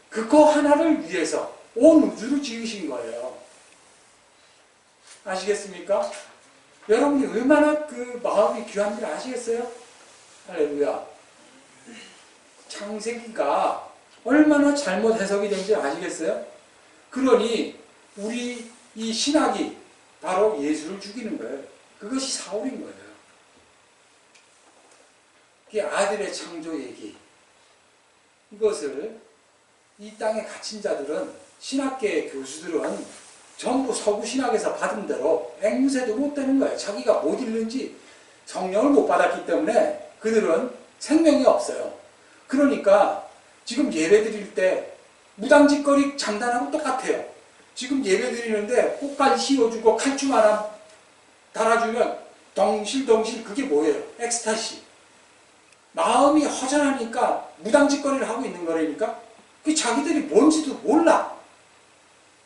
그거 하나를 위해서 온 우주를 지으신 거예요. 아시겠습니까? 여러분이 얼마나 그 마음이 귀한지 아시겠어요? 할렐루야. 창세기가 얼마나 잘못 해석이 된지 아시겠어요? 그러니 우리 이 신학이 바로 예수를 죽이는 거예요. 그것이 사울인 거예요. 그 아들의 창조 얘기, 이것을 이 땅에 갇힌 자들은, 신학계의 교수들은 전부 서구 신학에서 받은 대로 앵무새도 못 되는 거예요. 자기가 못 읽는지 성령을 못 받았기 때문에 그들은 생명이 없어요. 그러니까 지금 예배 드릴 때 무당짓거리 장단하고 똑같아요. 지금 예배 드리는데 꽃갈 씌워주고 칼춤 하나 달아주면 덩실덩실, 그게 뭐예요? 엑스타시. 마음이 허전하니까 무당짓거리를 하고 있는 거라니까. 그 자기들이 뭔지도 몰라.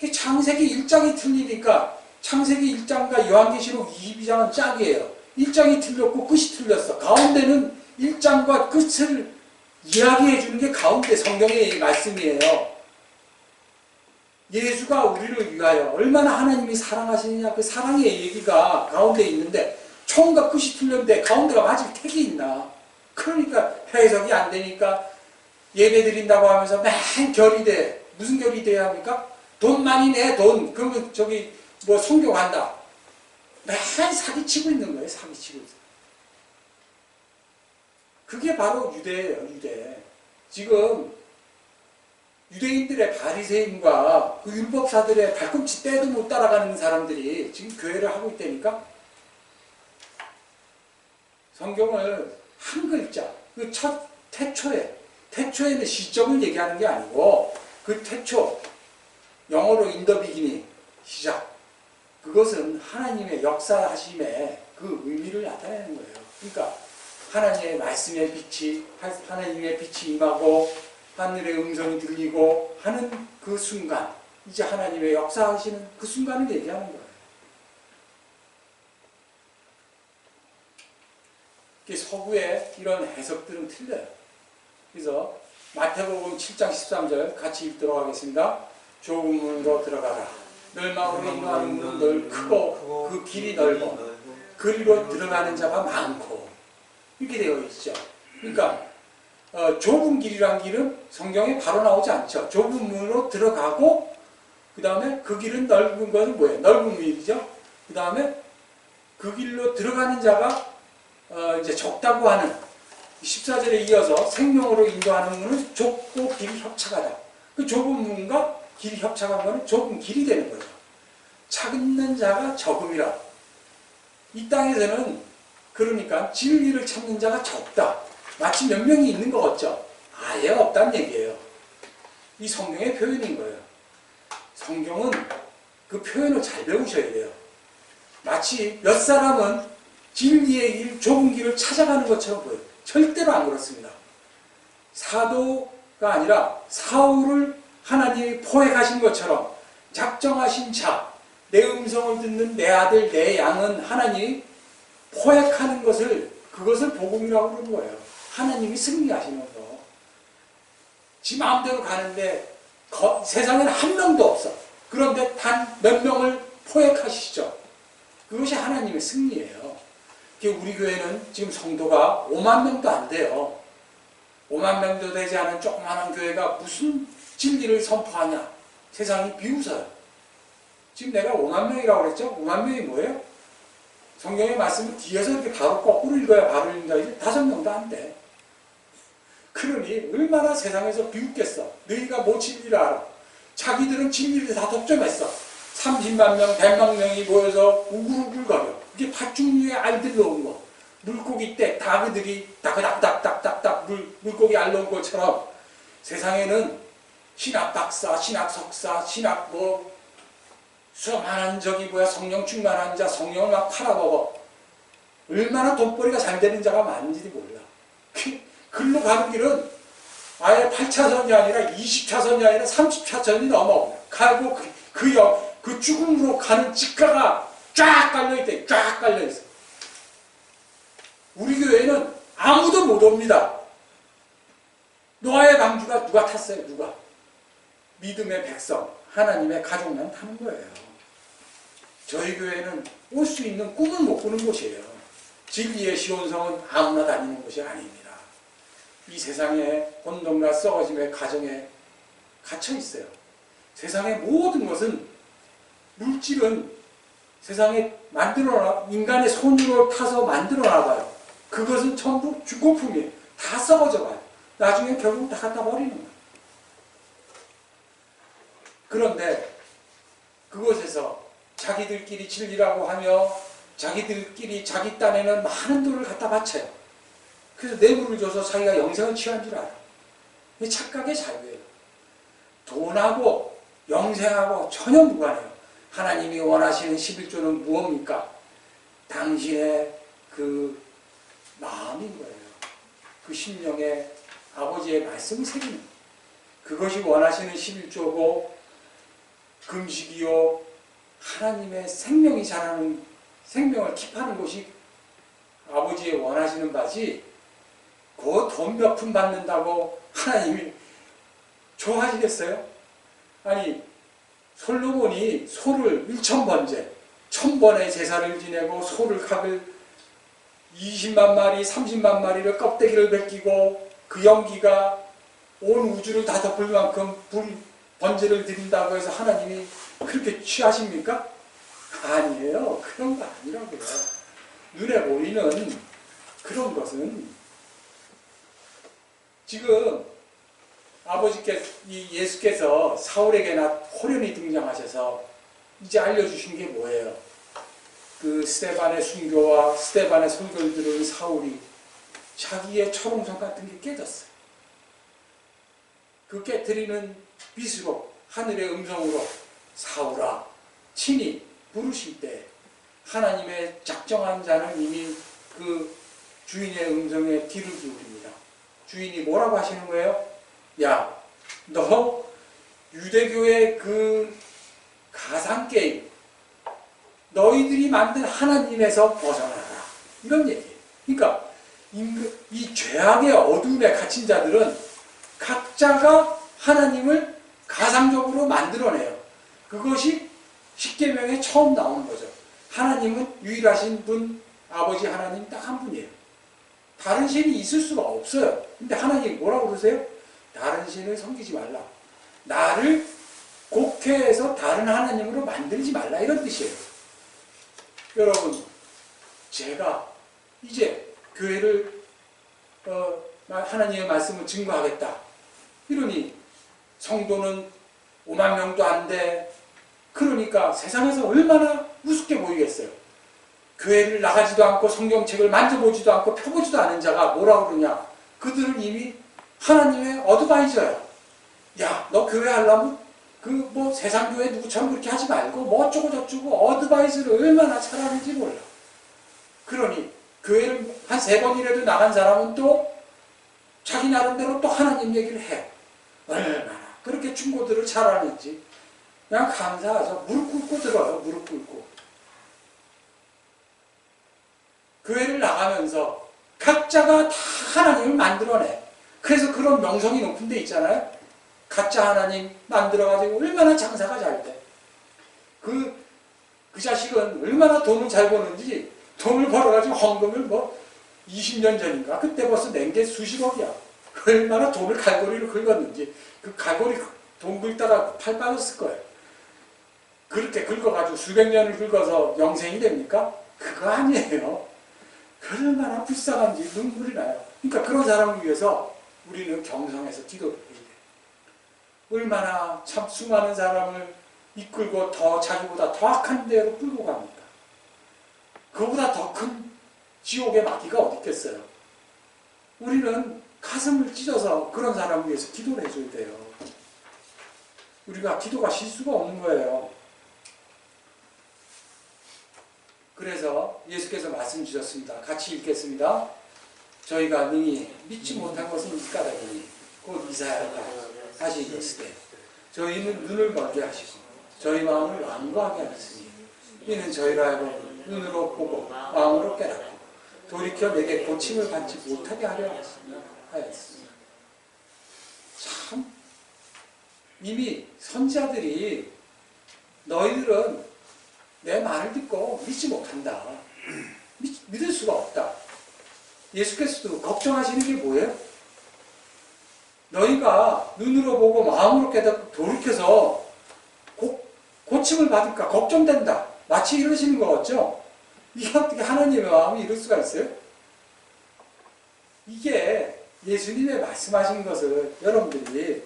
그 창세기 1장이 틀리니까 창세기 1장과 요한계시록 22장은 짝이에요. 1장이 틀렸고 끝이 틀렸어. 가운데는 1장과 끝을 이야기해 주는 게 가운데 성경의 말씀이에요. 예수가 우리를 위하여 얼마나 하나님이 사랑하시느냐, 그 사랑의 얘기가 가운데 있는데 처음과 끝이 틀렸는데 가운데가 맞을 택이 있나. 그러니까 해석이 안 되니까 예배 드린다고 하면서 맨 결이 돼. 무슨 결이 돼야 합니까? 돈 많이 내, 돈. 그러면 저기 뭐 성경한다. 맨 사기치고 있는 거예요. 사기치고 있어요. 그게 바로 유대예요. 유대. 지금 유대인들의 바리새인과 그 율법사들의 발꿈치 떼도 못 따라가는 사람들이 지금 교회를 하고 있다니까. 성경을 한 글자, 그 첫 태초에는 시점을 얘기하는 게 아니고 그 태초, 영어로 in the beginning, 시작. 그것은 하나님의 역사하심의 그 의미를 나타내는 거예요. 그러니까 하나님의 말씀의 빛이, 하나님의 빛이 임하고 하늘의 음성이 들리고 하는 그 순간, 이제 하나님의 역사하시는 그 순간을 얘기하는 거예요. 서구의 이런 해석들은 틀려요. 그래서 마태복음 7장 13절 같이 읽도록 하겠습니다. 좁은 문으로 들어가라. 멸망으로 인도하는 문은 크고 그 길이 넓어 그리로 들어가는 자가 많고, 이렇게 되어 있죠. 그러니까 좁은 길이란 길은 성경에 바로 나오지 않죠. 좁은 문으로 들어가고 그 다음에 그 길은 넓은 것은 뭐예요? 넓은 길이죠. 그 다음에 그 길로 들어가는 자가 이제 적다고 하는 14절에 이어서 생명으로 인도하는 문은 좁고 길이 협착하다. 그 좁은 문과 길이 협착한 것은 좁은 길이 되는 거죠. 찾는 자가 적음이라. 이 땅에서는 그러니까 진리를 찾는 자가 적다. 마치 몇 명이 있는 것 같죠? 아예 없다는 얘기예요. 이 성경의 표현인 거예요. 성경은 그 표현을 잘 배우셔야 돼요. 마치 몇 사람은 진리의 길, 좁은 길을 찾아가는 것처럼 보여요. 절대로 안 그렇습니다. 사도가 아니라 사울을 하나님이 포획하신 것처럼 작정하신 자, 내 음성을 듣는 내 아들, 내 양은 하나님이 포획하는 것을, 그것을 복음이라고 그러는 거예요. 하나님이 승리하시는 거. 지 마음대로 가는데 세상에는 한 명도 없어. 그런데 단 몇 명을 포획하시죠. 그것이 하나님의 승리예요. 우리 교회는 지금 성도가 5만 명도 안 돼요. 5만 명도 되지 않은 조그마한 교회가 무슨 진리를 선포하냐. 세상이 비웃어요. 지금 내가 5만 명이라고 그랬죠? 5만 명이 뭐예요? 성경의 말씀을 뒤에서 이렇게 바로 거꾸로 읽어야 바로 읽는다. 이제 5명도 안 돼. 그러니 얼마나 세상에서 비웃겠어. 너희가 뭐 진리를 알아. 자기들은 진리를 다 독점했어. 30만 명, 100만 명이 모여서 우글우글거려. 이게 팥죽류의 알들 놓은 거. 물고기 때 닭들이 다그닥닥닥닥닥 물고기 알 놓은 것처럼 세상에는 신학 박사, 신학 석사, 신학 뭐 수많은 저기 뭐야 성령 충만한 자, 성령을 막 팔아먹어. 얼마나 돈벌이가 잘 되는 자가 많은지 몰라. 글로 가는 길은 아예 8차선이 아니라 20차선이 아니라 30차선이 넘어. 가고 그 죽음으로 가는 직가가 쫙 깔려있대. 쫙 깔려있어. 우리 교회는 아무도 못 옵니다. 노아의 방주가 누가 탔어요? 누가? 믿음의 백성, 하나님의 가족만 타는 거예요. 저희 교회는 올 수 있는 꿈을 못 꾸는 곳이에요. 진리의 시온성은 아무나 다니는 곳이 아닙니다. 이 세상에 혼돈과 썩어짐의 가정에 갇혀 있어요. 세상의 모든 것은 물질은 세상에 만들어놔 인간의 손으로 타서 만들어놔봐요. 그것은 전부 중고품이에요. 다 썩어져가요. 나중에 결국 다 갖다 버리는 거예요. 그런데 그곳에서 자기들끼리 진리라고 하며 자기들끼리 자기 딴에는 많은 돈을 갖다 바쳐요. 그래서 뇌물을 줘서 자기가 영생을 취한 줄 알아요. 이게 착각의 자유예요. 돈하고 영생하고 전혀 무관해요. 하나님이 원하시는 11조는 무엇입니까? 당신의 그 마음인 거예요. 그 심령에 아버지의 말씀을 새기는 거예요. 그것이 원하시는 11조고 금식이요 하나님의 생명이 자라는 생명을 킵하는 것이 아버지의 원하시는 바지 그 돈 몇 푼 받는다고 하나님이 좋아하시겠어요? 아니 솔로몬이 소를 1000번째 1000번의 제사를 지내고 소를 각을 20만 마리 30만 마리를 껍데기를 벗기고 그 연기가 온 우주를 다 덮을 만큼 번제를 드린다고 해서 하나님이 그렇게 취하십니까? 아니에요. 그런 거 아니라고요. 눈에 보이는 그런 것은 지금 아버지께서 예수께서 사울에게나 호련히 등장하셔서 이제 알려주신 게 뭐예요? 그 스데반의 순교와 스데반의 설교를 들은 사울이 자기의 초롱성 같은 게 깨졌어요. 그 깨트리는 빛으로 하늘의 음성으로 사울아 친히 부르실 때 하나님의 작정한 자는 이미 그 주인의 음성에 귀를 기울입니다. 주인이 뭐라고 하시는 거예요? 야, 너 유대교의 그 가상게임 너희들이 만든 하나님에서 벗어나라. 이런 얘기예요. 그러니까 이 죄악의 어둠에 갇힌 자들은 각자가 하나님을 가상적으로 만들어내요. 그것이 십계명에 처음 나오는 거죠. 하나님은 유일하신 분, 아버지 하나님 딱 한 분이에요. 다른 신이 있을 수가 없어요. 근데 하나님이 뭐라고 그러세요? 다른 신을 섬기지 말라. 나를 곡해해서 다른 하나님으로 만들지 말라. 이런 뜻이에요. 여러분, 제가 이제 교회를 하나님의 말씀을 증거하겠다. 이러니 성도는 5만 명도 안 돼. 그러니까 세상에서 얼마나 우습게 보이겠어요. 교회를 나가지도 않고 성경책을 만져보지도 않고 펴보지도 않은 자가 뭐라고 그러냐. 그들은 이미 하나님의 어드바이저야. 야, 너 교회 하려면 그 뭐 세상 교회 누구처럼 그렇게 하지 말고 뭐 어쩌고 저쩌고 어드바이저를 얼마나 잘하는지 몰라. 그러니 교회를 한 3번이라도 나간 사람은 또 자기 나름대로 또 하나님 얘기를 해. 얼마나 그렇게 충고들을 잘하는지 그냥 감사하죠. 무릎 꿇고 들어요. 무릎 꿇고. 교회를 나가면서 각자가 다 하나님을 만들어내. 그래서 그런 명성이 높은 데 있잖아요. 가짜 하나님 만들어가지고 얼마나 장사가 잘 돼. 그 자식은 얼마나 돈을 잘 버는지 돈을 벌어가지고 헌금을 뭐 20년 전인가 그때 벌써 낸 게 수십억이야. 얼마나 돈을 갈고리로 긁었는지 그 갈고리 돈 긁다가 팔 빠졌을 거예요. 그렇게 긁어가지고 수백 년을 긁어서 영생이 됩니까? 그거 아니에요. 얼마나 불쌍한지 눈물이 나요. 그러니까 그런 사람을 위해서 우리는 경성에서 기도를 해야 돼. 얼마나 참 수많은 사람을 이끌고 더 자기보다 더 악한 데로 끌고 갑니까? 그보다 더 큰 지옥의 마귀가 어디 있겠어요? 우리는 가슴을 찢어서 그런 사람을 위해서 기도를 해줘야 돼요. 우리가 기도가 실수가 없는 거예요. 그래서 예수께서 말씀 주셨습니다. 같이 읽겠습니다. 저희가 능히 믿지 못한 것은 이까다니 곧 이사야가 다시 이르시되 저희는 눈을 멀게 하시고 저희 마음을 완고하게 하셨으니 이는 저희로 하여금 눈으로 보고 마음으로 깨닫고 돌이켜 내게 고침을 받지 못하게 하려 하였습니다. 참 이미 선지자들이 너희들은 내 말을 듣고 믿지 못한다. 믿을 수가 없다. 예수께서도 걱정하시는 게 뭐예요? 너희가 눈으로 보고 마음으로 깨닫고 돌이켜서 고침을 받을까 걱정된다. 마치 이러시는 거 같죠? 이게 어떻게 하나님의 마음이 이럴 수가 있어요? 이게 예수님의 말씀하신 것을 여러분들이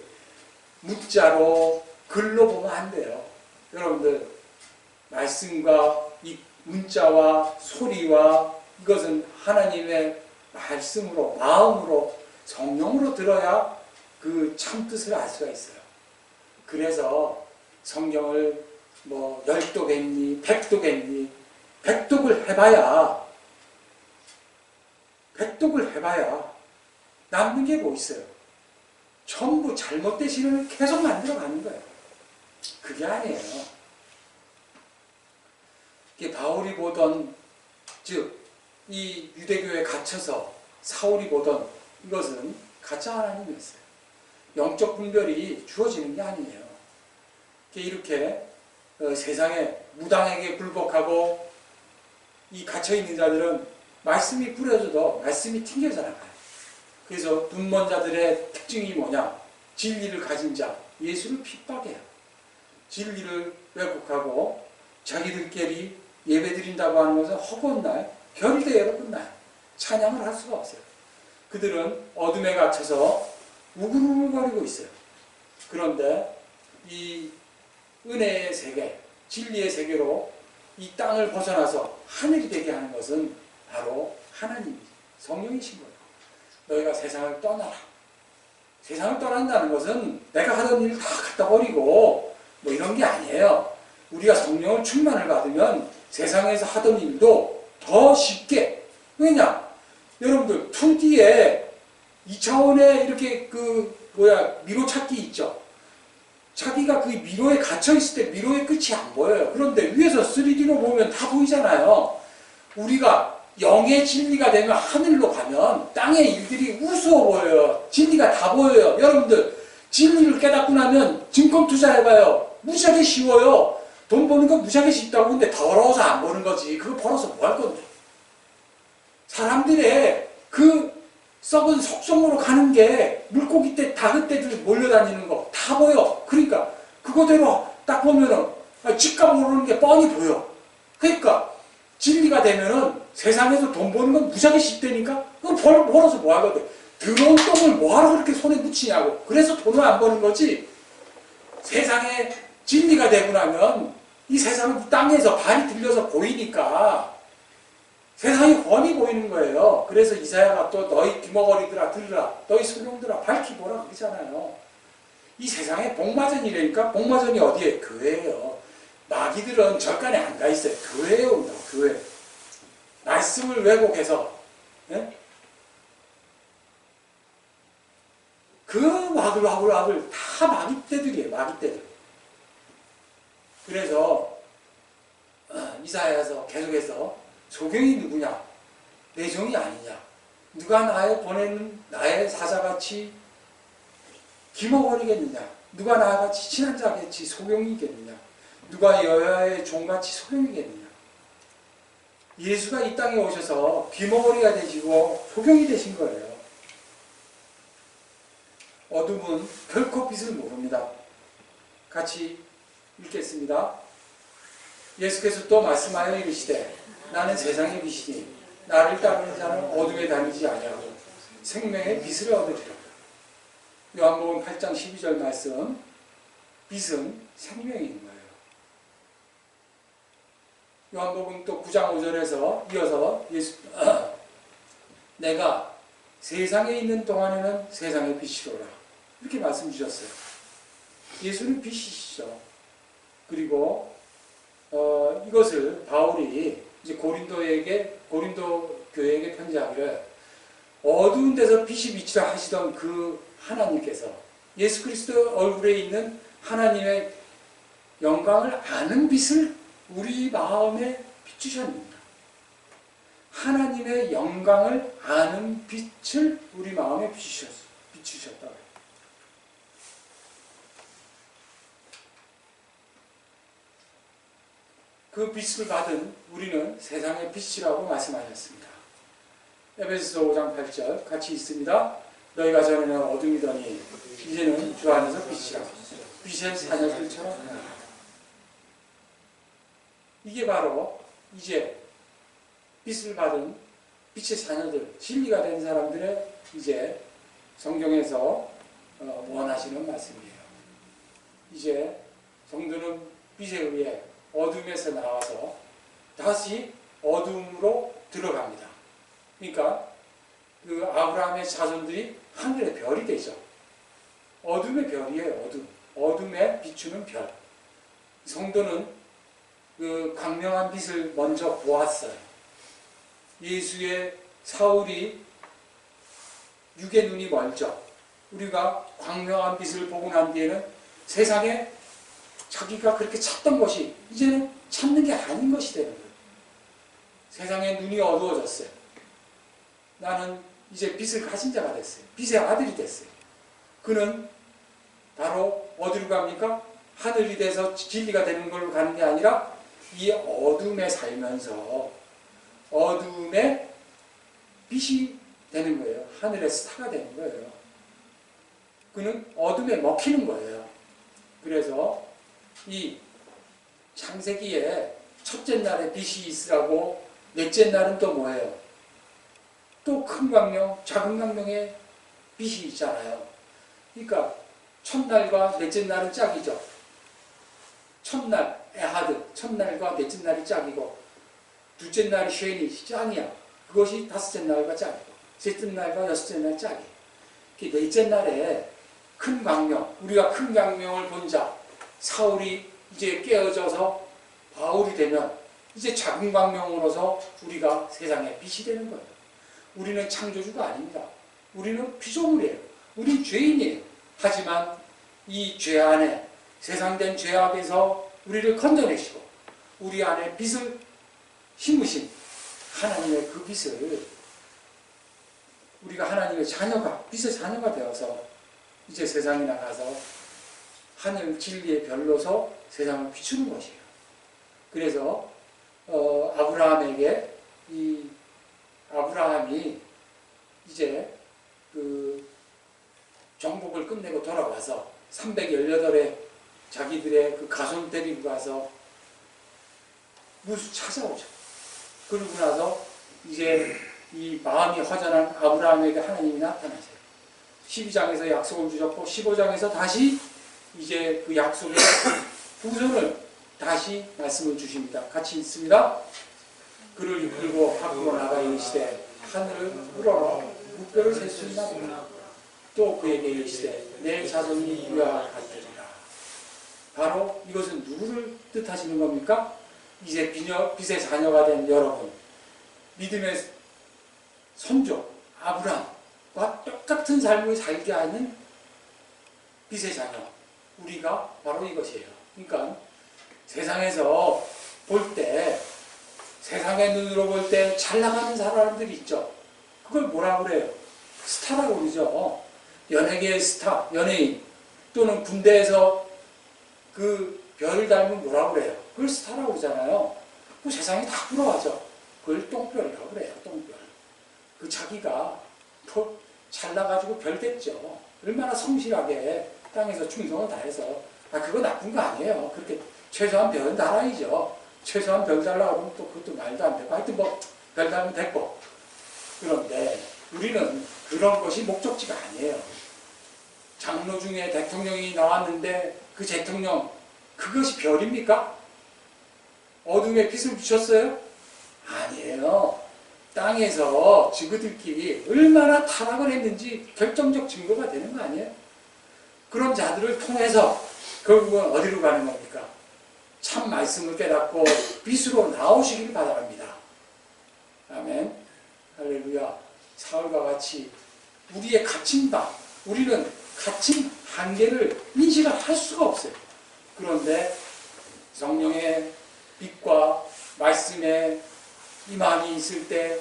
문자로 글로 보면 안 돼요. 여러분들 말씀과 이 문자와 소리와 이것은 하나님의 말씀으로 마음으로 성령으로 들어야 그 참뜻을 알 수가 있어요. 그래서 성경을 뭐 열독했니 백독했니 백독을 해봐야 남는 게 뭐 있어요? 전부 잘못된 신을 계속 만들어가는 거예요. 그게 아니에요. 이게 바울이 보던 즉 이 유대교에 갇혀서 사울이 보던 이것은 가짜 하나님이었어요. 영적 분별이 주어지는 게 아니에요. 이렇게 세상에 무당에게 굴복하고 이 갇혀있는 자들은 말씀이 뿌려져도 말씀이 튕겨져 나가요. 그래서 눈먼 자들의 특징이 뭐냐? 진리를 가진 자, 예수를 핍박해요. 진리를 왜곡하고 자기들끼리 예배드린다고 하는 것은 허구한 날, 결대회로 끝나요. 찬양을 할 수가 없어요. 그들은 어둠에 갇혀서 우글우글거리고 있어요. 그런데 이 은혜의 세계, 진리의 세계로 이 땅을 벗어나서 하늘이 되게 하는 것은 바로 하나님이 성령이신 거예요. 너희가 세상을 떠나라. 세상을 떠난다는 것은 내가 하던 일을 다 갖다 버리고 뭐 이런 게 아니에요. 우리가 성령을 충만을 받으면 세상에서 하던 일도 더 쉽게. 왜냐? 여러분들 2D에 2차원에 이렇게 미로 찾기 있죠. 자기가 그 미로에 갇혀있을 때 미로의 끝이 안 보여요. 그런데 위에서 3D로 보면 다 보이잖아요. 우리가 영의 진리가 되면 하늘로 가면 땅의 일들이 우스워 보여요. 진리가 다 보여요. 여러분들 진리를 깨닫고 나면 증권 투자해봐요. 무지하게 쉬워요. 돈 버는 거 무지하게 쉽다고. 근데 더러워서 안 버는 거지. 그거 벌어서 뭐 할 건데. 사람들의 그 썩은 속성으로 가는 게 물고기 떼, 닭의 떼들 몰려다니는 거 다 보여. 그러니까 그거대로 딱 보면은 집값 오르는 게 뻔히 보여. 그러니까 진리가 되면은 세상에서 돈 버는 건 무지하게 쉽다니까. 그거 벌어서 뭐 하거든. 더러운 똥을 뭐하러 그렇게 손에 묻히냐고. 그래서 돈을 안 버는 거지. 세상에 진리가 되고 나면 이 세상은 이 땅에서 발이 들려서 보이니까 세상이 훤히 보이는 거예요. 그래서 이사야가 또 너희 귀머거리들아 들으라. 너희 소룡들아 밝히 보라 그러잖아요. 이 세상에 복마전이라니까. 복마전이 어디에? 교회예요. 마귀들은 절간에 안 가 있어요. 교회에 온다고. 교회. 말씀을 왜곡해서 그 와글와글 다 마귀떼들이에요. 마귀떼들. 그래서 이사야에서 계속해서 소경이 누구냐? 내 종이 아니냐? 누가 나의 보내는 나의 사자같이 기머거리겠느냐? 누가 나같이 친한 자같이 소경이겠느냐? 누가 여호와의 종같이 소경이겠느냐? 예수가 이 땅에 오셔서 귀머거리가 되시고 소경이 되신 거예요. 어둠은 결코 빛을 모릅니다. 같이 읽겠습니다. 예수께서 또 말씀하여 이르시되 나는 세상의 빛이니 나를 따르는 자는 어둠에 다니지 아니하고 생명의 빛을 얻으리라. 요한복음 8장 12절 말씀, 빛은 생명이 있는 거예요. 요한복음 또 9장 5절에서 이어서 내가 세상에 있는 동안에는 세상의 빛이로라. 이렇게 말씀 주셨어요. 예수는 빛이시죠. 그리고 이것을 바울이 이제 고린도 교회에게 편지하기를 어두운 데서 빛이 비치라 하시던 그 하나님께서 예수 그리스도 얼굴에 있는 하나님의 영광을 아는 빛을 우리 마음에 비추셨습니다. 하나님의 영광을 아는 빛을 우리 마음에 비추셨다. 그 빛을 받은 우리는 세상의 빛이라고 말씀하셨습니다. 에베소서 5장 8절 같이 있습니다. 너희가 전에는 어둠이더니 이제는 주 안에서 빛이라. 빛의 자녀들처럼 하라. 이게 바로 이제 빛을 받은 빛의 자녀들, 진리가 된 사람들의 이제 성경에서 원하시는 말씀이에요. 이제 성도는 빛에 의해 어둠에서 나와서 다시 어둠으로 들어갑니다. 그러니까 그 아브라함의 자손들이 하늘의 별이 되죠. 어둠의 별이에요. 어둠에 비추는 별. 성도는 그 광명한 빛을 먼저 보았어요. 예수의 사울이 육의 눈이 멀죠. 우리가 광명한 빛을 보고 난 뒤에는 세상에 자기가 그렇게 찾던 것이 이제는 찾는 게 아닌 것이 되는 거예요. 세상에 눈이 어두워졌어요. 나는 이제 빛을 가진 자가 됐어요. 빛의 아들이 됐어요. 그는 바로 어디로 갑니까? 하늘이 돼서 진리가 되는 걸로 가는 게 아니라 이 어둠에 살면서 어둠에 빛이 되는 거예요. 하늘의 스타가 되는 거예요. 그는 어둠에 먹히는 거예요. 그래서 이 창세기에 첫째 날에 빛이 있으라고 넷째 날은 또 뭐예요? 또 큰 광명, 작은 광명에 빛이 있잖아요. 그러니까 첫날과 넷째 날은 짝이죠. 첫날, 에하드, 첫날과 넷째 날이 짝이고 둘째 날이 쉐니, 짱이야. 그것이 다섯째 날과 짝이고 셋째 날과 여섯째 날 짝이. 넷째 날에 큰 광명, 우리가 큰 광명을 본 자, 사울이 이제 깨어져서 바울이 되면 이제 작은 광명으로서 우리가 세상에 빛이 되는 거예요. 우리는 창조주가 아닙니다. 우리는 피조물이에요. 우리는 죄인이에요. 하지만 이 죄 안에 세상된 죄악에서 우리를 건져내시고 우리 안에 빛을 심으신 하나님의 그 빛을 우리가 하나님의 자녀가, 빛의 자녀가 되어서 이제 세상에 나가서 하늘 진리의 별로서 세상을 비추는 것이에요. 그래서 아브라함에게 아브라함이 이제 그 정복을 끝내고 돌아와서 318의 자기들의 그 가손 데리고 가서 무수 찾아오죠. 그러고 나서 이제 이 마음이 허전한 아브라함에게 하나님이 나타나세요. 12장에서 약속을 주셨고 15장에서 다시 이제 그 약속의 후손을 다시 말씀을 주십니다. 같이 있습니다. 그를 이끌고 밖으로 나가 이르시되 하늘을 우러러 물결을 셀 수 있나 보라. 또 그에게 이르시되 내 자손이 이와 같으리라. 바로 이것은 누구를 뜻하시는 겁니까? 이제 빛의 자녀가 된 여러분, 믿음의 선조 아브라함과 똑같은 삶을 살게 하는 빛의 자녀, 우리가 바로 이것이에요. 그러니까 세상에서 볼 때, 세상의 눈으로 볼 때 잘 나가는 사람들이 있죠. 그걸 뭐라 그래요? 스타라고 그러죠. 연예계의 스타, 연예인, 또는 군대에서 그 별을 닮은 뭐라 그래요? 그걸 스타라고 그러잖아요. 그 세상이 다 부러워하죠. 그걸 똥별이라고 그래요. 똥별. 그 자기가 잘나가지고 별 됐죠. 얼마나 성실하게 땅에서 충성을 다해서. 그거 나쁜 거 아니에요. 그렇게 최소한 별은 달아야죠. 최소한 별 달라고 하면 또 그것도 말도 안 되고. 하여튼 뭐 별 달면 됐고. 그런데 우리는 그런 것이 목적지가 아니에요. 장로 중에 대통령이 나왔는데 그 대통령 그것이 별입니까? 어둠에 빛을 비췄어요? 아니에요. 땅에서 지그들끼리 얼마나 타락을 했는지 결정적 증거가 되는 거 아니에요? 그런 자들을 통해서 결국은 어디로 가는 겁니까? 참 말씀을 깨닫고 빛으로 나오시길 바랍니다. 아멘. 할렐루야. 사울과 같이 우리의 갇힌 바, 우리는 갇힌 한계를 인식을 할 수가 없어요. 그런데 성령의 빛과 말씀의 임함이 있을 때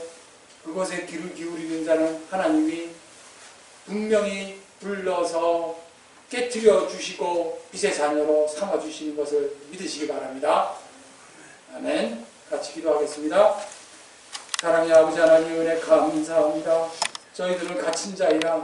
그것에 귀를 기울이는 자는 하나님이 분명히 불러서 깨트려 주시고 빛의 자녀로 삼아 주시는 것을 믿으시기 바랍니다. 아멘. 같이 기도하겠습니다. 사랑의 아버지 하나님 은혜 감사합니다. 저희들은 갇힌 자이나